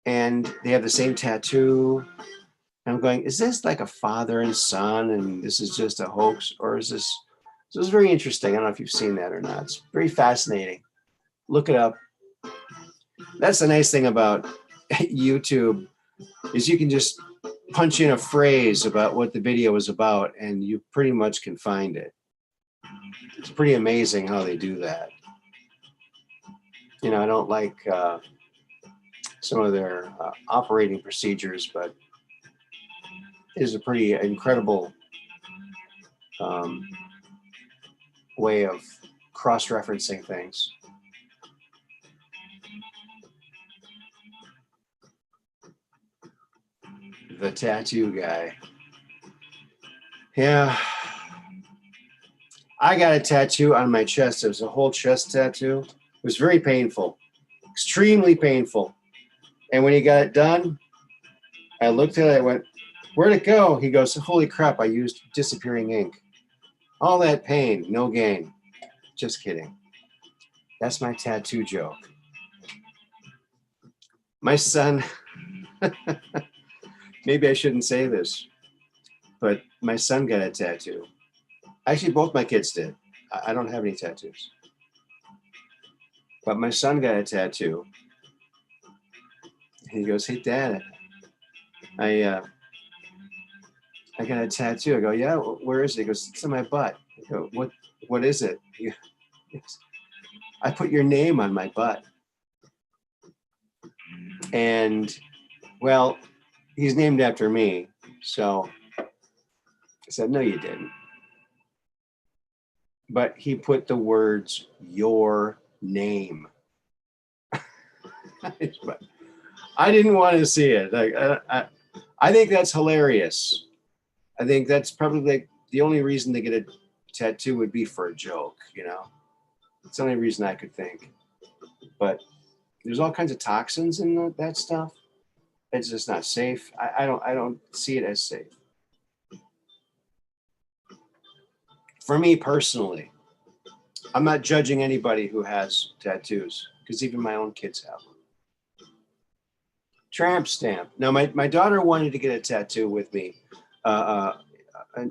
and they have the same tattoo. And I'm going, is this like a father and son, and this is just a hoax, or is this? So it's very interesting. I don't know if you've seen that or not. It's very fascinating. Look it up. That's the nice thing about YouTube, is you can just punch in a phrase about what the video is about, and you pretty much can find it. It's pretty amazing how they do that. You know, I don't like some of their operating procedures, but it is a pretty incredible way of cross-referencing things. The tattoo guy. Yeah. I got a tattoo on my chest. It was a whole chest tattoo. It was very painful, extremely painful. And when he got it done, I looked at it, I went, where'd it go? He goes, holy crap, I used disappearing ink. All that pain, no gain. Just kidding. That's my tattoo joke. My son, maybe I shouldn't say this, but my son got a tattoo. Actually, both my kids did. I don't have any tattoos. But my son got a tattoo. He goes, hey, Dad, I got a tattoo. I go, yeah, where is it? He goes, it's on my butt. I go, what is it? He goes, I put your name on my butt. And, well, he's named after me. So I said, no, you didn't. But he put the words, your name. But I didn't want to see it. Like, I think that's hilarious. I think that's probably like the only reason to get a tattoo would be for a joke, you know? It's the only reason I could think. But there's all kinds of toxins in that stuff. It's just not safe. I don't see it as safe. For me personally, I'm not judging anybody who has tattoos, because even my own kids have them. Tramp stamp. Now, my daughter wanted to get a tattoo with me, an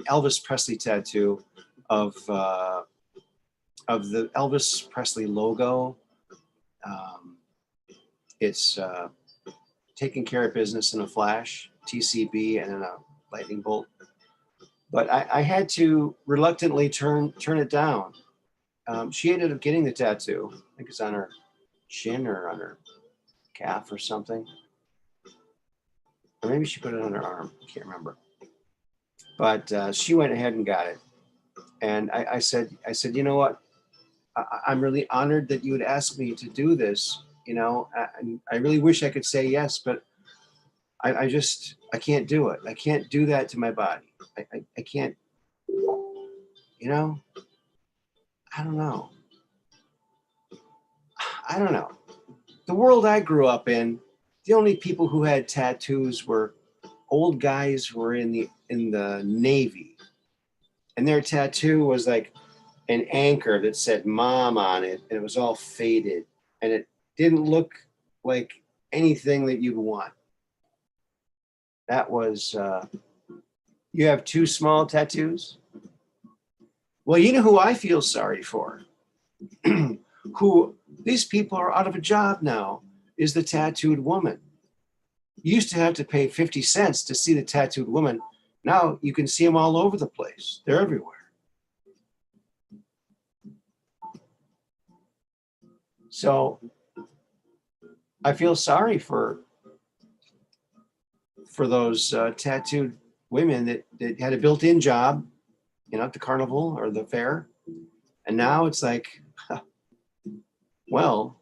Elvis Presley tattoo of the Elvis Presley logo. It's taking care of business in a flash, TCB, and then a lightning bolt. But I had to reluctantly turn it down. She ended up getting the tattoo. I think it's on her chin or on her calf or something. Or maybe she put it on her arm. I can't remember. But she went ahead and got it. And I said, you know what? I'm really honored that you would ask me to do this. You know, I really wish I could say yes, but I can't do it. I can't do that to my body. I can't, you know, I don't know. The world I grew up in, the only people who had tattoos were old guys who were in the Navy. And their tattoo was like an anchor that said mom on it, and it was all faded, and it didn't look like anything that you'd want. That was, you have two small tattoos? Well, you know who I feel sorry for? Who, these people are out of a job now, is the tattooed woman. You used to have to pay 50 cents to see the tattooed woman. Now you can see them all over the place. They're everywhere. So I feel sorry for those tattooed women that had a built-in job, you know, at the carnival or the fair. And now it's like, well,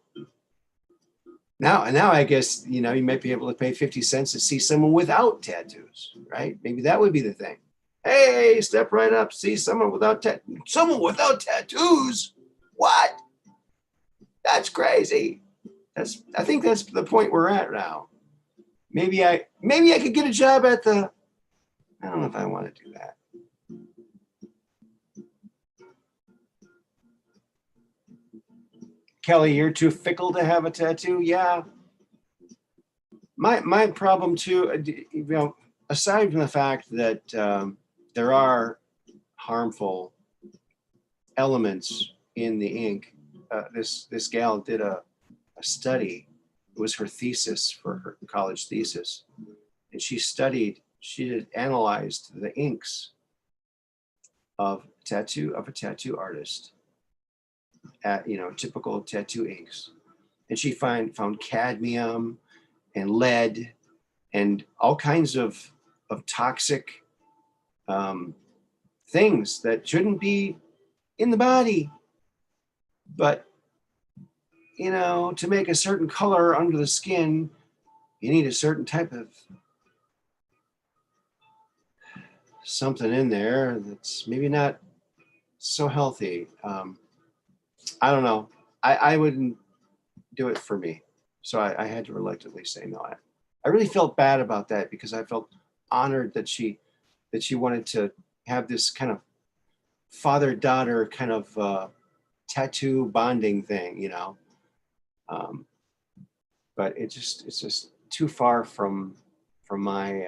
now I guess, you know, you might be able to pay 50 cents to see someone without tattoos, right? Maybe that would be the thing. Hey, step right up. See someone without tattoos. What? That's crazy. I think that's the point we're at now. Maybe I could get a job at the. I don't know if I want to do that. Kelly, you're too fickle to have a tattoo. Yeah. My problem too, you know, aside from the fact that there are harmful elements in the ink, this gal did a study. It was her thesis for her college thesis, and she had analyzed the inks of a tattoo artist at, you know, typical tattoo inks, and she found cadmium and lead and all kinds of toxic things that shouldn't be in the body, but you know, to make a certain color under the skin, you need a certain type of something in there that's maybe not so healthy. I don't know. I wouldn't do it for me. So I had to reluctantly say no. I really felt bad about that because I felt honored that she wanted to have this kind of father-daughter kind of tattoo bonding thing, you know. But it's just too far from my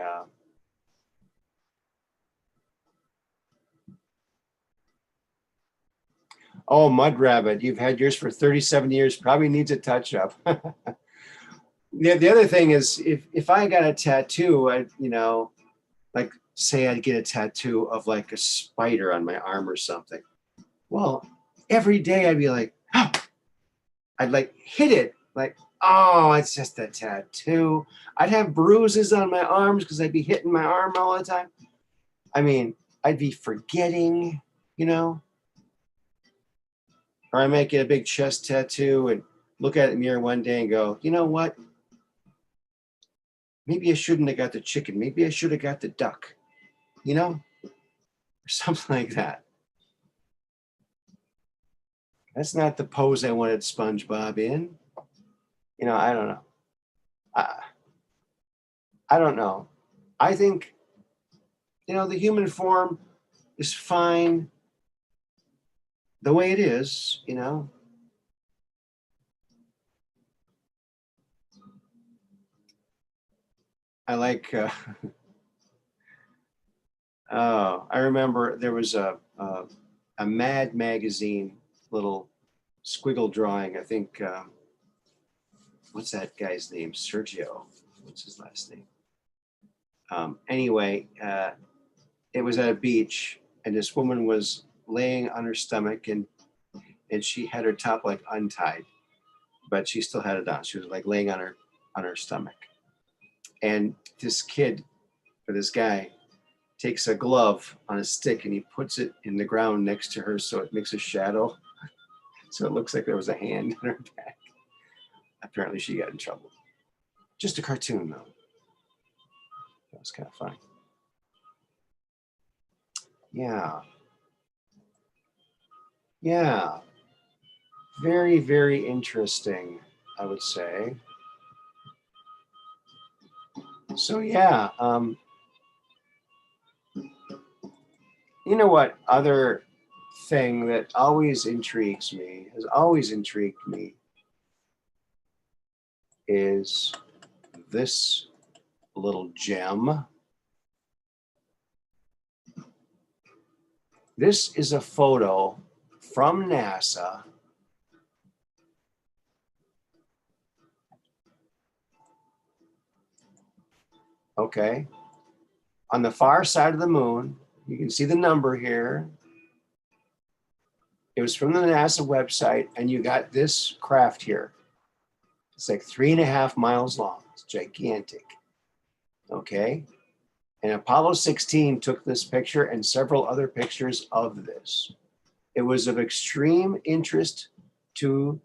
oh, Mud Rabbit, you've had yours for 37 years, probably needs a touch up. The other thing is if I got a tattoo, I, you know, like say I'd get a tattoo of like a spider on my arm or something. Well, every day I'd be like, oh, I'd like hit it like, oh, it's just a tattoo. I'd have bruises on my arms because I'd be hitting my arm all the time. I mean, I'd be forgetting, you know, or I might get a big chest tattoo and look at the mirror one day and go, you know what? Maybe I shouldn't have got the chicken. Maybe I should have got the duck, you know, or something like that. That's not the pose I wanted SpongeBob in. You know, I don't know. I, I don't know. I think, you know, the human form is fine the way it is, you know. I like, oh, I remember there was a Mad magazine little squiggle drawing. I think, what's that guy's name? Sergio. What's his last name? Anyway, it was at a beach, and this woman was laying on her stomach, and she had her top like untied, but she still had it on. She was like laying on her stomach, and this kid, or this guy, takes a glove on a stick and he puts it in the ground next to her so it makes a shadow, so it looks like there was a hand in her back. Apparently, she got in trouble. Just a cartoon, though. That was kind of funny. Yeah. Yeah. Very, very interesting, I would say. So, yeah. You know what other thing that always intrigues me, has always intrigued me, is this little gem. This is a photo from NASA. Okay. On the far side of the moon, you can see the number here. It was from the NASA website, and you got this craft here. It's like 3.5 miles long. It's gigantic. Okay. And Apollo 16 took this picture and several other pictures of this. It was of extreme interest to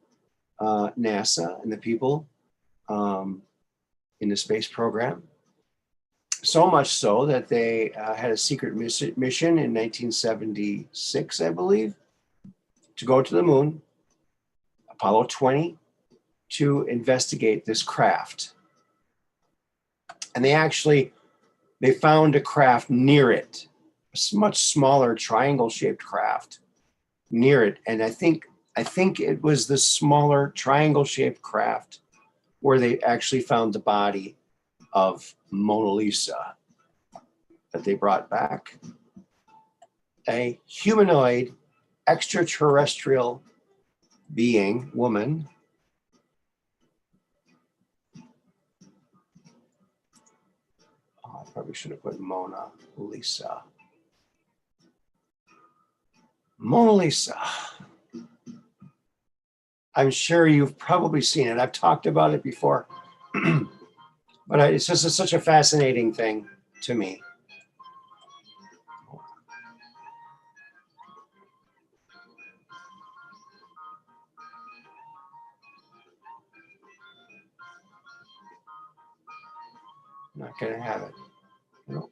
NASA and the people in the space program. So much so that they had a secret mission in 1976, I believe, to go to the moon, Apollo 20, to investigate this craft. And they found a craft near it, a much smaller triangle-shaped craft near it. And I think it was the smaller triangle-shaped craft where they actually found the body of Mona Lisa that they brought back. A humanoid extraterrestrial being, woman. Oh, I probably should have put Mona Lisa. Mona Lisa. I'm sure you've probably seen it. I've talked about it before. But it's just such a fascinating thing to me. I'm not going to have it. Nope.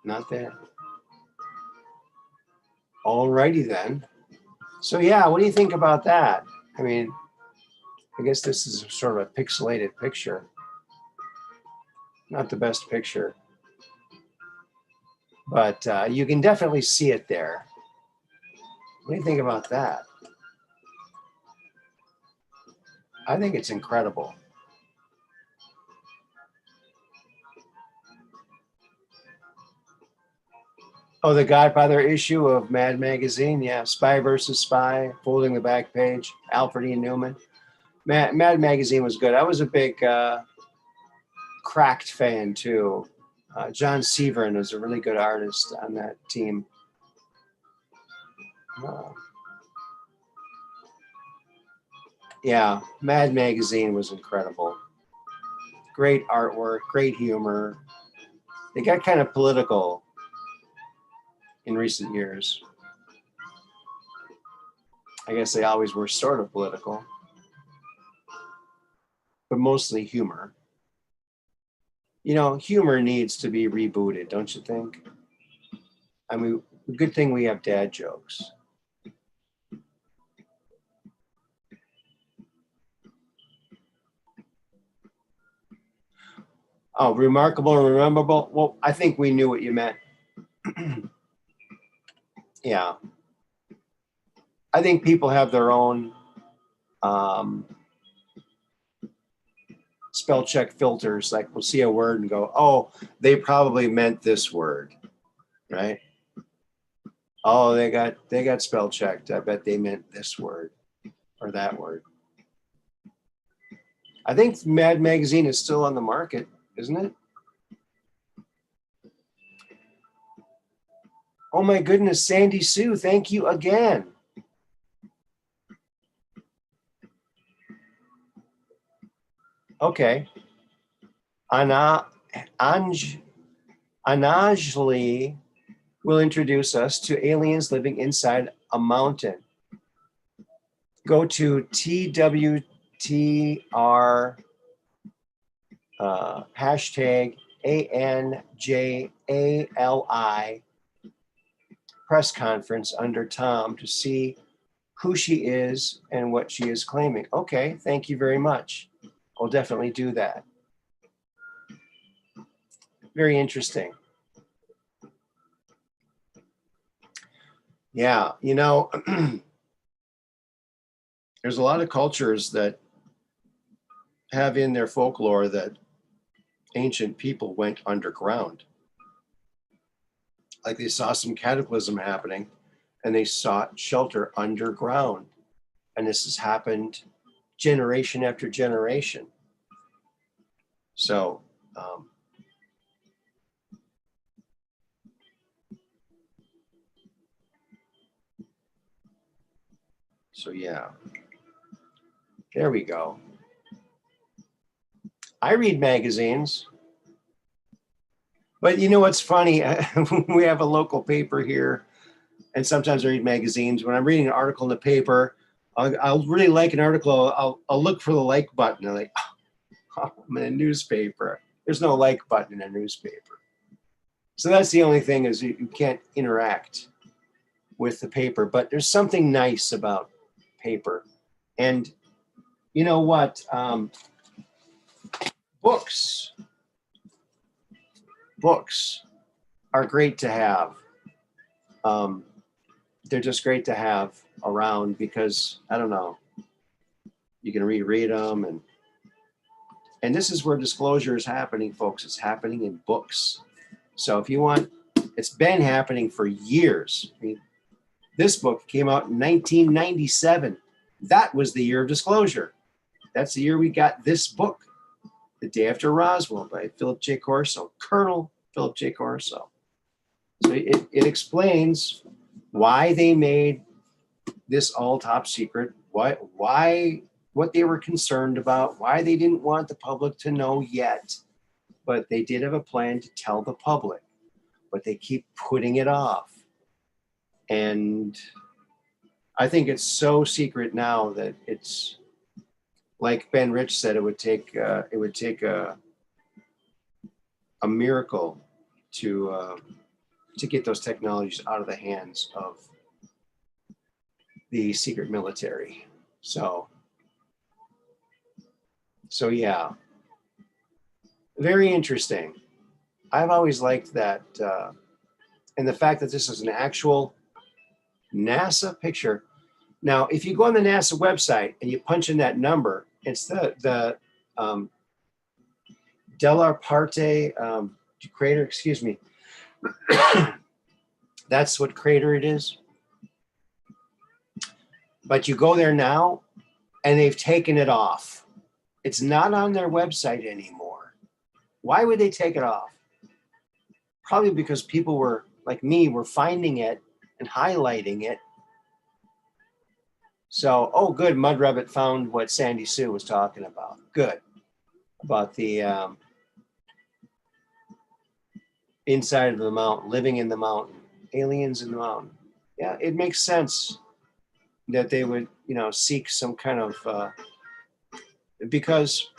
Not there. Alrighty then. So yeah, what do you think about that? I mean, I guess this is sort of a pixelated picture. Not the best picture. But you can definitely see it there. What do you think about that? I think it's incredible. Oh, the Godfather issue of Mad Magazine. Yeah, Spy versus Spy, folding the back page, Alfred E. Newman. Mad Magazine was good. I was a big Cracked fan too. John Severin was a really good artist on that team. Yeah, Mad Magazine was incredible. Great artwork, great humor. They got kind of political in recent years. I guess they always were sort of political, but mostly humor. You know, humor needs to be rebooted, don't you think? I mean, good thing we have dad jokes. Oh, remarkable and rememberable. Well, I think we knew what you meant. Yeah. I think people have their own spell check filters. Like we'll see a word and go, oh, they probably meant this word, right? Oh, they got spell checked. I bet they meant this word or that word. I think Mad Magazine is still on the market, isn't it? Oh my goodness, Sandy Sue, thank you again. Okay. Anajli will introduce us to aliens living inside a mountain. Go to TWTR hashtag ANJALI press conference under Tom to see who she is and what she is claiming. Okay, thank you very much. I'll definitely do that. Very interesting. Yeah, you know, there's a lot of cultures that have in their folklore that ancient people went underground. Like they saw some cataclysm happening and they sought shelter underground. And this has happened generation after generation. So, yeah, there we go. I read magazines, but you know what's funny? We have a local paper here, and sometimes I read magazines. When I'm reading an article in the paper, I'll really like an article. I'll look for the like button. I'm like, oh, I'm in a newspaper. There's no like button in a newspaper. So that's the only thing, is you can't interact with the paper. But there's something nice about paper. And you know what? Books are great to have. They're just great to have around because, I don't know, you can reread them, and this is where disclosure is happening, folks. It's happening in books. So if you want, it's been happening for years. I mean, this book came out in 1997. That was the year of disclosure. That's the year we got this book, The Day After Roswell by Philip J. Corso, Colonel Philip J. Corso. So it explains why they made this all top secret, why what they were concerned about, why they didn't want the public to know yet, but they did have a plan to tell the public, but they keep putting it off. And I think it's so secret now that it's, like Ben Rich said, it would take a miracle to get those technologies out of the hands of the secret military. So yeah, very interesting. I've always liked that, and the fact that this is an actual NASA picture. Now, if you go on the NASA website and you punch in that number, it's the Delaparte crater. Excuse me. That's what crater it is. But you go there now, and they've taken it off. It's not on their website anymore. Why would they take it off? Probably because people were, like me, were finding it and highlighting it. So, oh, good, Mud Rabbit found what Sandy Sue was talking about. Good. About the inside of the mountain, living in the mountain, aliens in the mountain. Yeah, it makes sense that they would, seek some kind of, because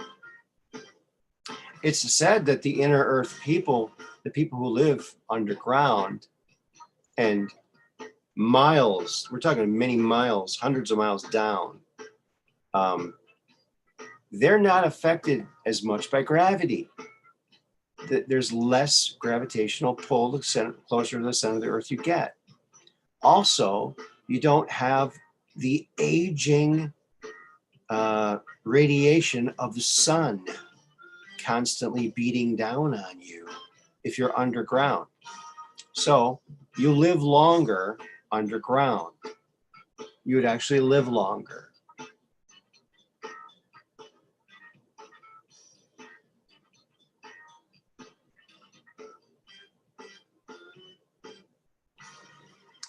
it's said that the inner earth people, the people who live underground and miles, we're talking many miles, hundreds of miles down, they're not affected as much by gravity. There's less gravitational pull the closer to the center of the earth you get. Also, you don't have the aging radiation of the sun constantly beating down on you if you're underground. So you live longer underground. You would actually live longer.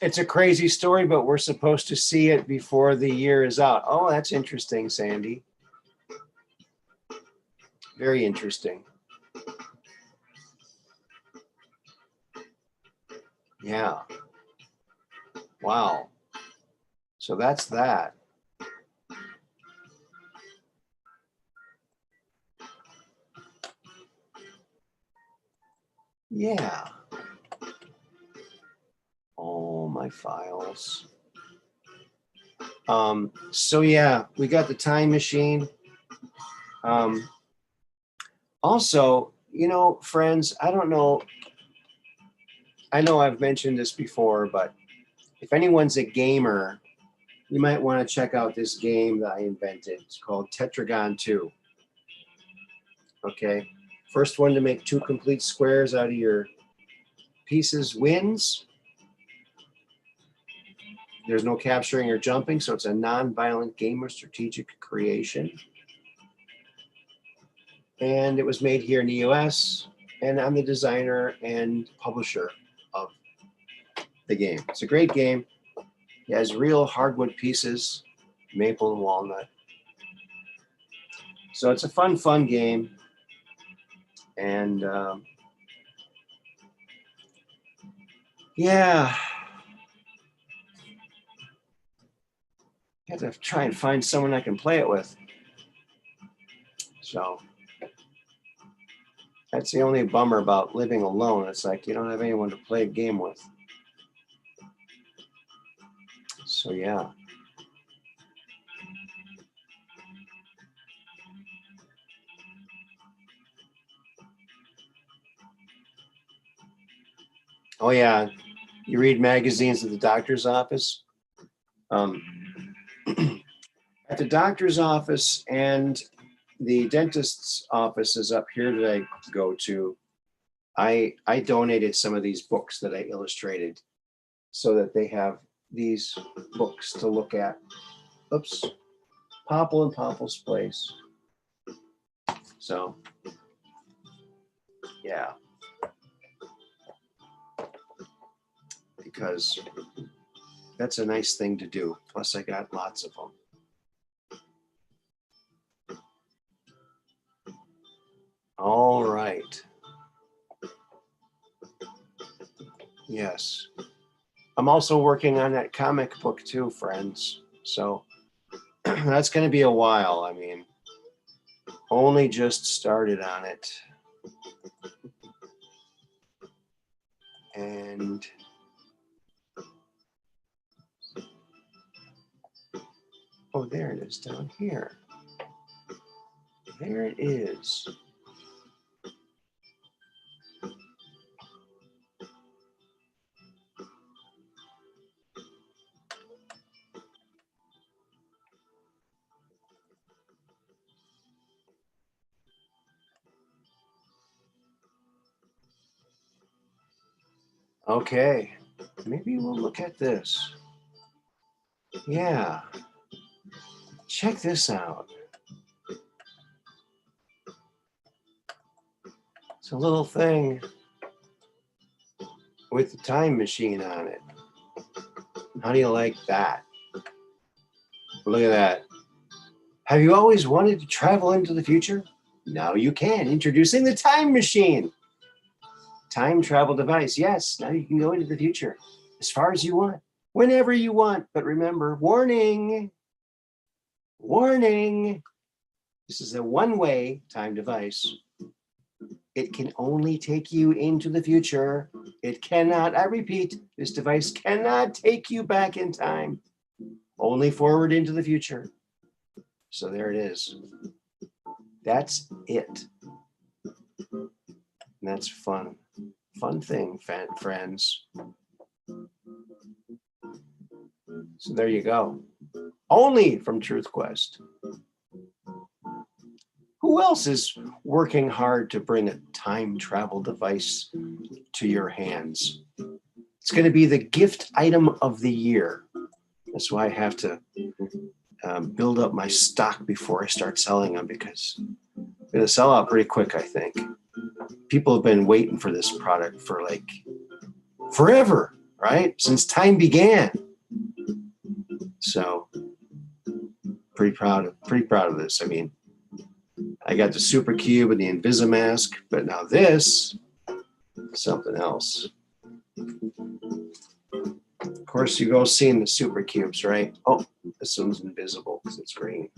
It's a crazy story, but we're supposed to see it before the year is out. Oh, that's interesting, Sandy. Very interesting. Yeah. Wow. So that's that. Yeah. Oh, my files. So yeah, we got the time machine. Also, friends, I don't know. I know I've mentioned this before, but if anyone's a gamer, you might want to check out this game that I invented. It's called Tetragon 2. Okay. First one to make 2 complete squares out of your pieces wins. There's no capturing or jumping, so it's a non-violent game of strategic creation. And it was made here in the US, and I'm the designer and publisher of the game. It's a great game. It has real hardwood pieces, maple and walnut. So it's a fun game. And yeah, to try and find someone I can play it with. So that's the only bummer about living alone. It's like you don't have anyone to play a game with. So yeah. Oh yeah, you read magazines at the doctor's office. At the doctor's office and the dentist's office is up here that I go to. I donated some of these books that I illustrated so that they have these books to look at. Oops, Popple and Popple's Place. So, yeah. Because that's a nice thing to do. Plus, I got lots of them. All right. Yes. I'm also working on that comic book too, friends. So that's going to be a while. I mean, only just started on it. And oh, there it is down here. There it is. Okay, maybe we'll look at this. Yeah, check this out. It's a little thing with the time machine on it. How do you like that? Look at that. Have you always wanted to travel into the future? Now you can. Introducing the time machine. Time travel device. Yes, now you can go into the future as far as you want, whenever you want. But remember, warning, warning. This is a one-way time device. It can only take you into the future. It cannot, I repeat, this device cannot take you back in time. Only forward into the future. So there it is. That's it. And that's fun. Fun thing, friends. So there you go. Only from Truth Quest. Who else is working hard to bring a time travel device to your hands? It's going to be the gift item of the year. That's why I have to build up my stock before I start selling them, because I'm going to sell out pretty quick, I think. People have been waiting for this product for like forever, right? Since time began. So pretty proud of this. I mean, I got the Super Cube and the Invisimask, but now this is something else. Of course, you go seeing the Super Cubes, right? Oh, this one's invisible because it's green.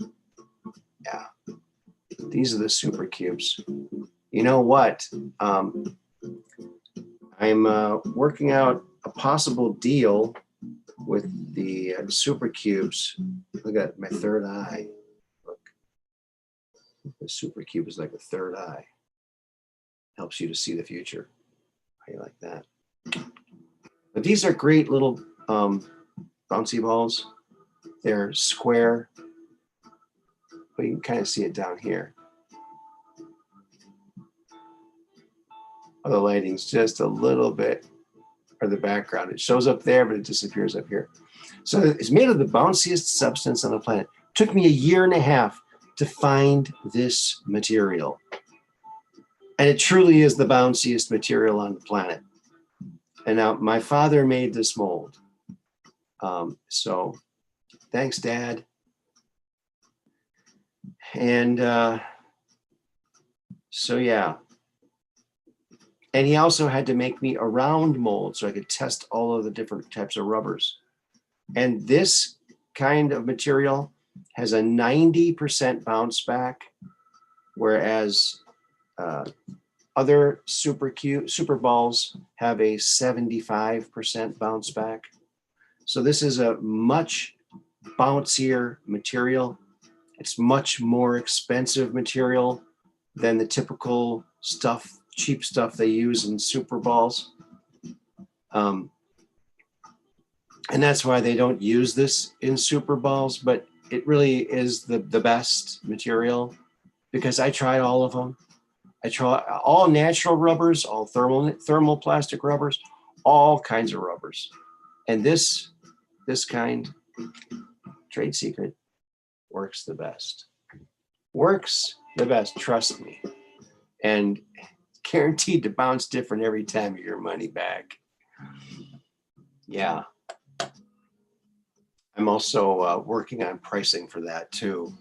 Yeah, these are the Super Cubes. You know what? I'm working out a possible deal with the Super Cubes. Look at my third eye. Look, the Super Cube is like a third eye. Helps you to see the future. How do you like that? But these are great little bouncy balls. They're square, but you can kind of see it down here. Oh, the lighting's just a little bit for the background. It shows up there, but it disappears up here. So it's made of the bounciest substance on the planet. It took me 1.5 years to find this material. And it truly is the bounciest material on the planet. And now my father made this mold. So thanks, Dad. And so, yeah. And he also had to make me a round mold so I could test all of the different types of rubbers. And this kind of material has a 90% bounce back, whereas other super balls have a 75% bounce back. So this is a much bouncier material. It's much more expensive material than the typical stuff, cheap stuff they use in super balls. And that's why they don't use this in super balls, but it really is the best material, because I tried all of them. I tried all natural rubbers, all thermal plastic rubbers, all kinds of rubbers. And this kind, trade secret, works the best. Works the best, trust me. And guaranteed to bounce different every time, your money back. Yeah. I'm also working on pricing for that too.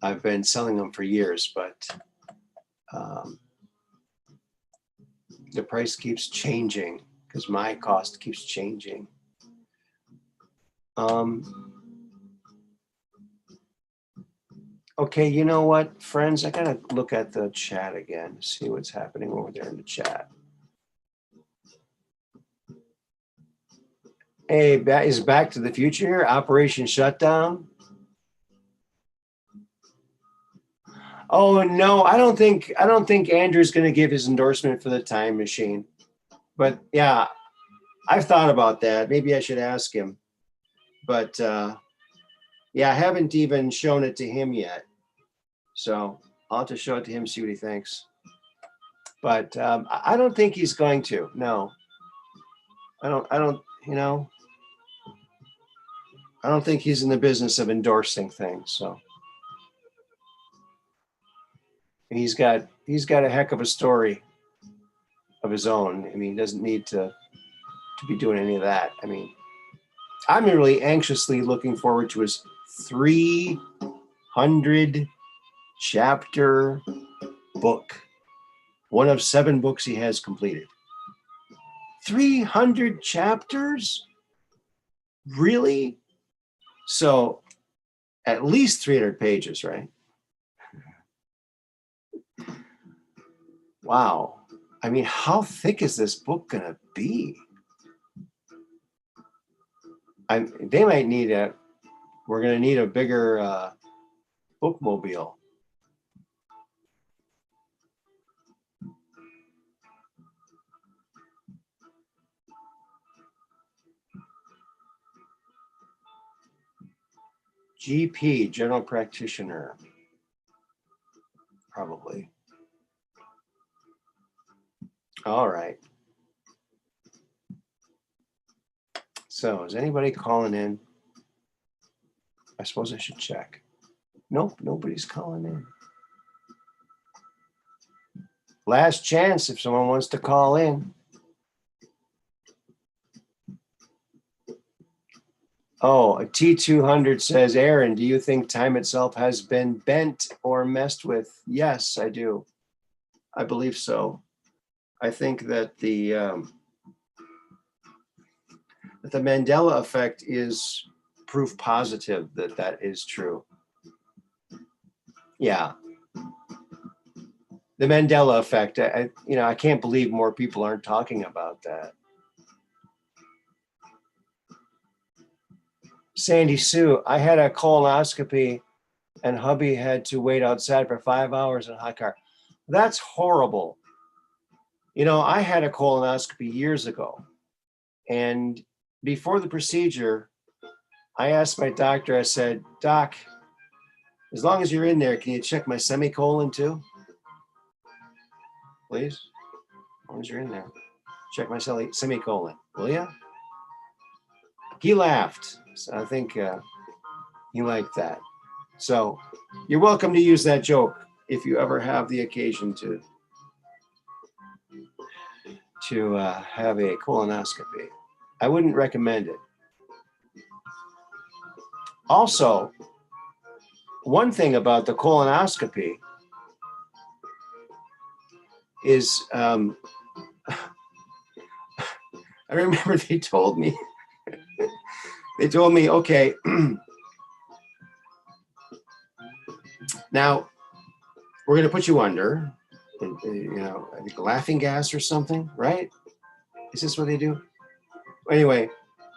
I've been selling them for years, but the price keeps changing because my cost keeps changing. Okay, you know what, friends? I gotta look at the chat again, see what's happening over there in the chat. Hey, is Back to the Future here? Operation Shutdown? Oh no, I don't think Andrew's going to give his endorsement for the time machine. But yeah, I've thought about that. Maybe I should ask him. But yeah, I haven't even shown it to him yet. So I'll have to show it to him, see what he thinks. But I don't think he's going to. No, I don't. You know, I don't think he's in the business of endorsing things. So. He's got a heck of a story of his own. I mean, he doesn't need to be doing any of that. I mean, I'm really anxiously looking forward to his 300 chapter book. One of 7 books he has completed. 300 chapters? Really? So at least 300 pages, right? Wow. I mean, how thick is this book going to be? They might need we're going to need a bigger bookmobile. GP, general practitioner, probably. All right. So is anybody calling in? I suppose I should check. Nope, nobody's calling in. Last chance if someone wants to call in. Oh, a T200 says, Aaron, do you think time itself has been bent or messed with? Yes, I do. I believe so. I think that the Mandela effect is proof positive that that is true. Yeah. The Mandela effect, I can't believe more people aren't talking about that. Sandy Sue, I had a colonoscopy and hubby had to wait outside for 5 hours in a hot car. That's horrible. You know, I had a colonoscopy years ago, and before the procedure, I asked my doctor, I said, Doc, as long as you're in there, can you check my semicolon too? Please, as long as you're in there, check my semicolon, will you? He laughed. So I think he liked that. So you're welcome to use that joke if you ever have the occasion to have a colonoscopy. I wouldn't recommend it. Also, one thing about the colonoscopy is I remember they told me, okay, Now, we're going to put you under, you know, I think laughing gas or something, right? Is this what they do? Anyway,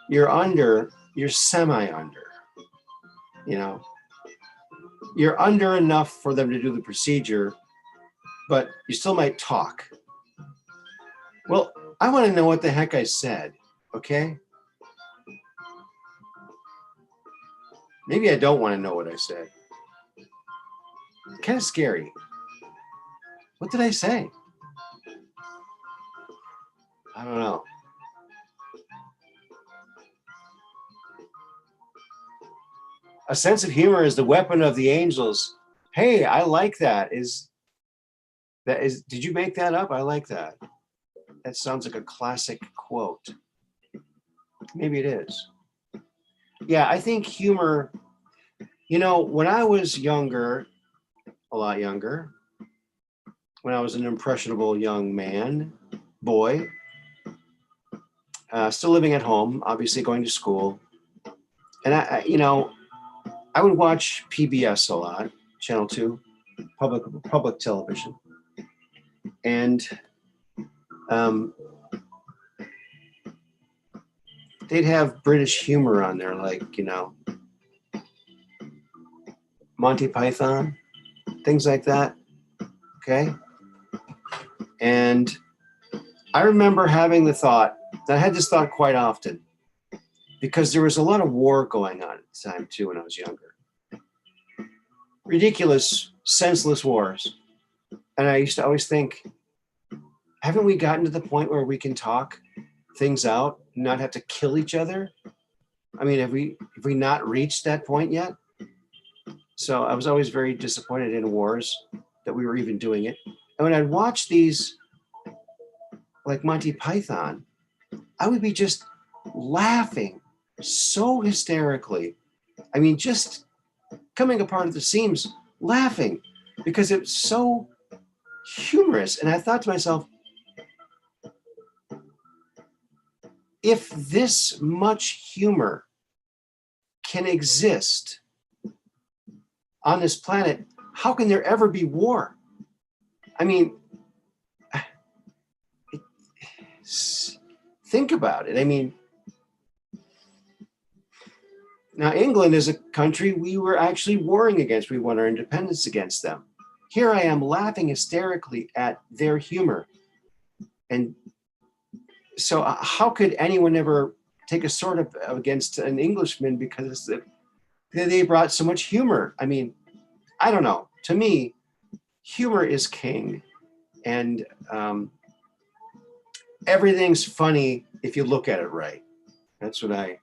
you're under, you're semi-under, you know. You're under enough for them to do the procedure, but you still might talk. Well, I want to know what the heck I said, okay? Maybe I don't want to know what I said. It's kind of scary. What did I say? I don't know. A sense of humor is the weapon of the angels. Hey, I like that. Did you make that up? I like that. That sounds like a classic quote. Maybe it is. Yeah, I think humor, you know, when I was younger, a lot younger, when I was an impressionable young man, boy, still living at home, obviously going to school. And you know, I would watch PBS a lot, Channel 2, public television. And they'd have British humor on there, like, you know, Monty Python, things like that. Okay. And I remember having the thought, I had this thought quite often, because there was a lot of war going on at the time too when I was younger. Ridiculous, senseless wars. And I used to always think, haven't we gotten to the point where we can talk things out and not have to kill each other? I mean, have we not reached that point yet? So I was always very disappointed in wars that we were even doing it. And when I'd watch these, like Monty Python, I would be just laughing so hysterically. I mean, just coming apart at the seams, laughing, because it's so humorous. And I thought to myself, if this much humor can exist on this planet, how can there ever be war? I mean, think about it. I mean, now England is a country we were actually warring against. We won our independence against them. Here I am laughing hysterically at their humor. And so how could anyone ever take a sword against an Englishman because they brought so much humor? I mean, I don't know. To me, humor is king. And everything's funny if you look at it right. That's what I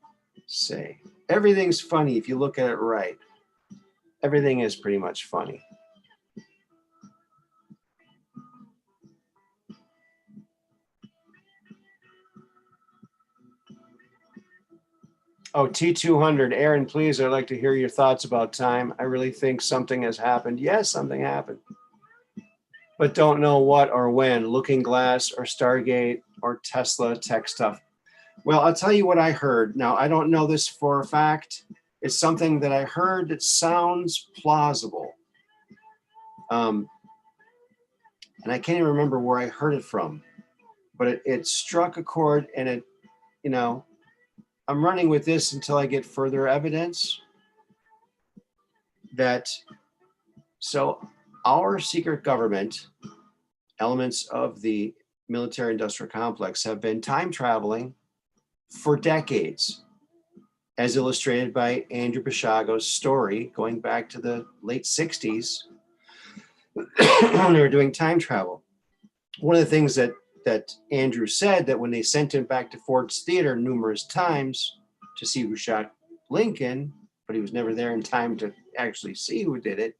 say. Everything's funny if you look at it right. Everything is pretty much funny. Oh, T200, Aaron, please, I'd like to hear your thoughts about time. I really think something has happened. Yes, something happened. But don't know what or when. Looking Glass or Stargate or Tesla tech stuff. Well, I'll tell you what I heard. Now, I don't know this for a fact. It's something that I heard that sounds plausible. And I can't even remember where I heard it from. But it struck a chord, and it, you know, I'm running with this until I get further evidence that, so our secret government, elements of the military industrial complex, have been time traveling for decades, as illustrated by Andrew Basiago's story going back to the late 60s when they were doing time travel. One of the things that Andrew said, that when they sent him back to Ford's Theater numerous times to see who shot Lincoln, but he was never there in time to actually see who did it,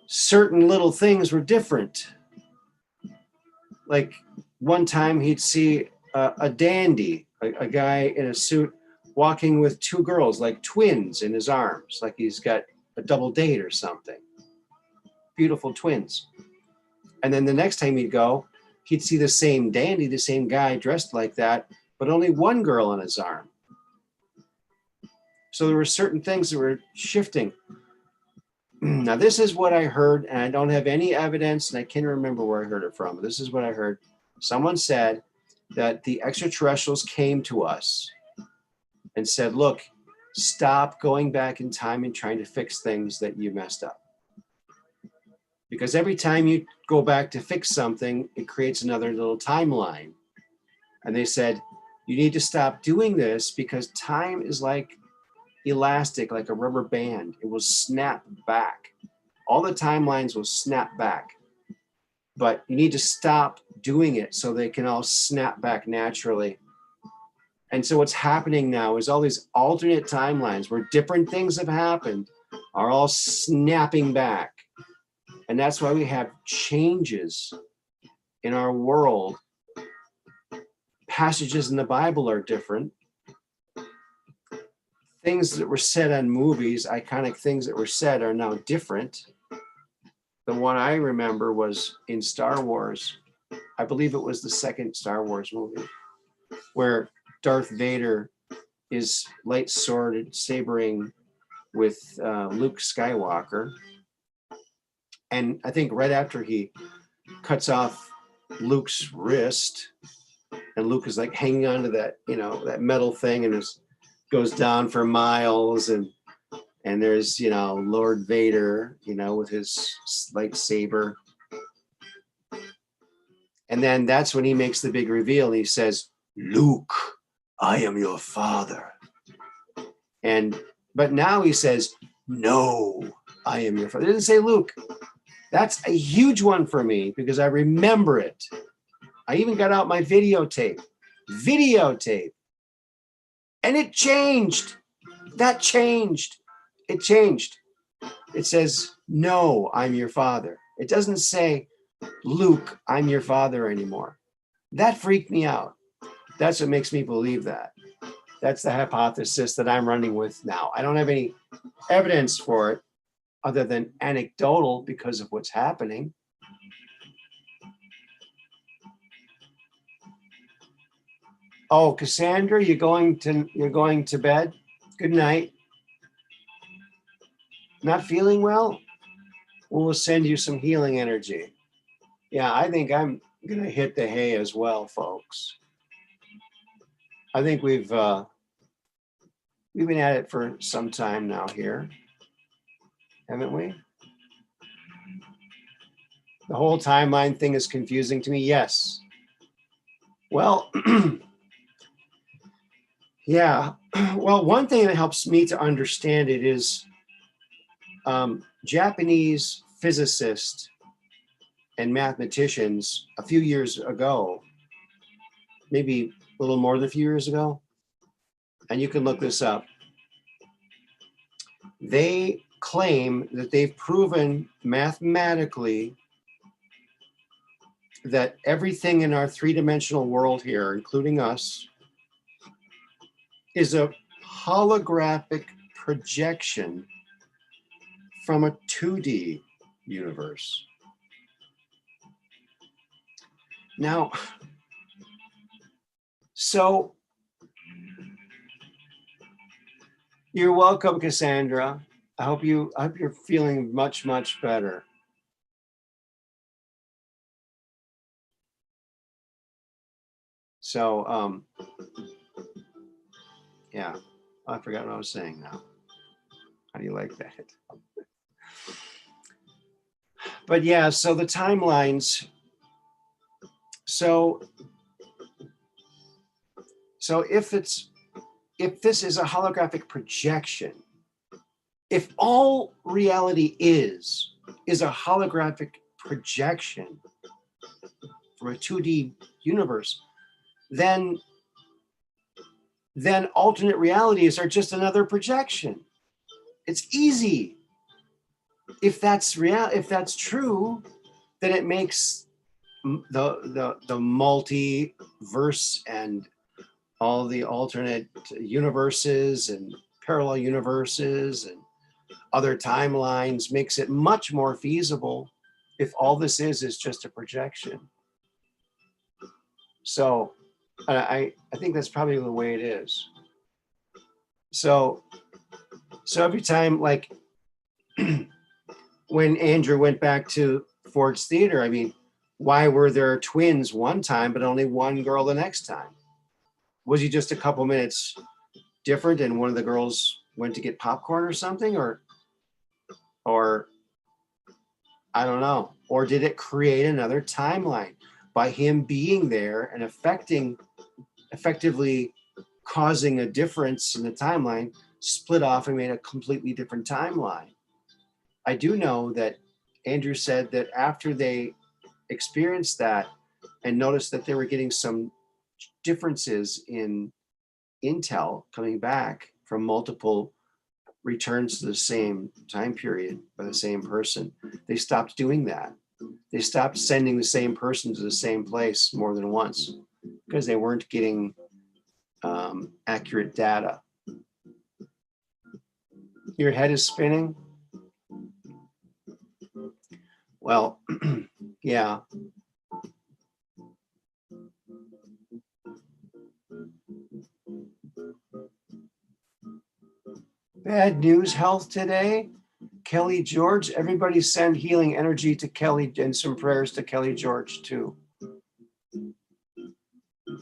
certain little things were different. Like one time he'd see a dandy, a guy in a suit walking with two girls, like twins in his arms, like he's got a double date or something. Beautiful twins. And then the next time he'd go, he'd see the same dandy, the same guy dressed like that, but only one girl on his arm. So there were certain things that were shifting. Now, this is what I heard, and I don't have any evidence, and I can't remember where I heard it from. This is what I heard. Someone said that the extraterrestrials came to us and said, look, stop going back in time and trying to fix things that you messed up. Because every time you go back to fix something, it creates another little timeline. And they said, you need to stop doing this because time is like elastic, like a rubber band. It will snap back. All the timelines will snap back. But you need to stop doing it so they can all snap back naturally. And so what's happening now is all these alternate timelines where different things have happened are all snapping back. And that's why we have changes in our world. Passages in the Bible are different. Things that were said on movies, iconic things that were said, are now different. The one I remember was in Star Wars. I believe it was the second Star Wars movie, where Darth Vader is light sworded, sabering with Luke Skywalker. And I think right after he cuts off Luke's wrist, and Luke is like hanging onto that, that metal thing, and goes down for miles, and there's, Lord Vader, with his lightsaber. And then that's when he makes the big reveal. He says, Luke, I am your father. But now he says, no, I am your father. He doesn't say Luke. That's a huge one for me because I remember it. I even got out my videotape. And it changed. That changed. It changed. It says, no, I'm your father. It doesn't say, Luke, I'm your father anymore. That freaked me out. That's what makes me believe that. That's the hypothesis that I'm running with now. I don't have any evidence for it other than anecdotal because of what's happening. Oh, Cassandra, you're going to bed? Good night. Not feeling well? We'll send you some healing energy. Yeah, I think I'm going to hit the hay as well, folks. I think we've been at it for some time now here, haven't we? The whole timeline thing is confusing to me. Yes. Well, yeah. Well, one thing that helps me to understand it is Japanese physicists and mathematicians a few years ago, maybe a little more than a few years ago, and you can look this up. They claim that they've proven mathematically that everything in our three-dimensional world here, including us, is a holographic projection from a 2D universe. Now, so you're welcome, Cassandra. I hope you're feeling much, much better. So, yeah, I forgot what I was saying now. How do you like that? But yeah, so the timelines. So if this is a holographic projection, if all reality is a holographic projection from a 2D universe, then alternate realities are just another projection. It's easy. If that's true, then it makes the multiverse and all the alternate universes and parallel universes and other timelines makes it much more feasible if all this is just a projection. So I think that's probably the way it is. So So every time, like when Andrew went back to Ford's Theater, I mean, why were there twins one time, but only one girl the next time? Was he just a couple minutes different and one of the girls went to get popcorn or something? Or I don't know. Or did it create another timeline by him being there and effectively causing a difference in the timeline, split off and made a completely different timeline? I do know that Andrew said that after they experienced that and noticed that they were getting some differences in intel coming back from multiple returns to the same time period by the same person, they stopped doing that. They stopped sending the same person to the same place more than once because they weren't getting accurate data. Your head is spinning? Well, yeah. Bad news health today. Kelly George, everybody send healing energy to Kelly and some prayers to Kelly George too.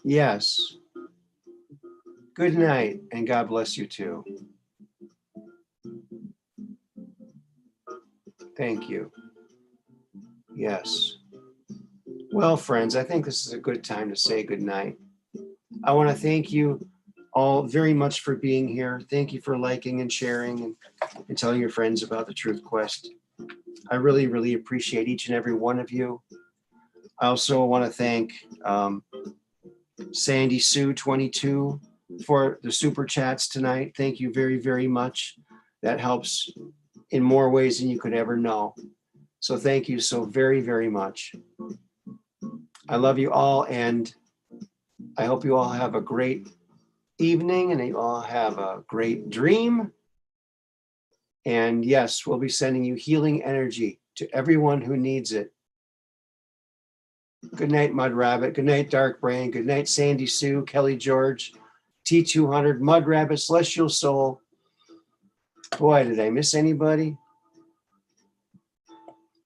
Yes. Good night and God bless you too. Thank you. Yes. Well, friends, I think this is a good time to say good night. I want to thank you all very much for being here. Thank you for liking and sharing and telling your friends about the Truth Quest. I really, really appreciate each and every one of you. I also want to thank Sandy Sue 22 for the super chats tonight. Thank you very, very much. That helps in more ways than you could ever know. So thank you so very, very much. I love you all, and I hope you all have a great evening and you all have a great dream. And yes, we'll be sending you healing energy to everyone who needs it. Good night, Mud Rabbit. Good night, Dark Brain. Good night, Sandy Sue, Kelly George, T200, Mud Rabbit, Celestial Soul. Boy, did I miss anybody?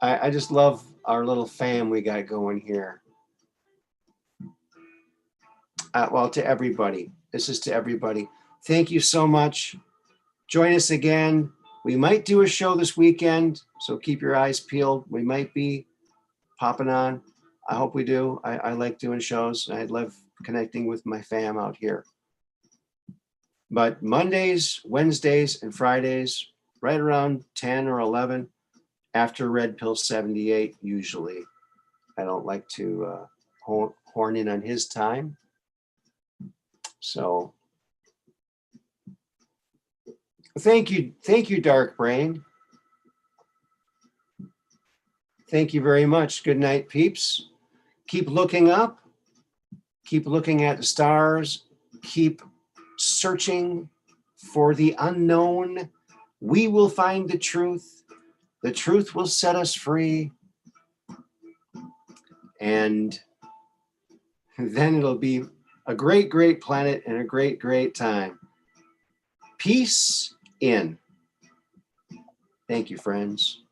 I just love our little fam we got going here. Well, to everybody. This is to everybody. Thank you so much. Join us again. We might do a show this weekend, so keep your eyes peeled. We might be popping on. I hope we do. I like doing shows. I love connecting with my fam out here. But Mondays, Wednesdays, and Fridays, right around 10 or 11, after Red Pill 78, usually. I don't like to horn in on his time. So thank you, Dark Brain. Thank you very much. Good night, peeps. Keep looking up. Keep looking at the stars. Keep searching for the unknown. We will find the truth. The truth will set us free. And then it'll be a great, great planet and a great, great time. Peace in. Thank you, friends.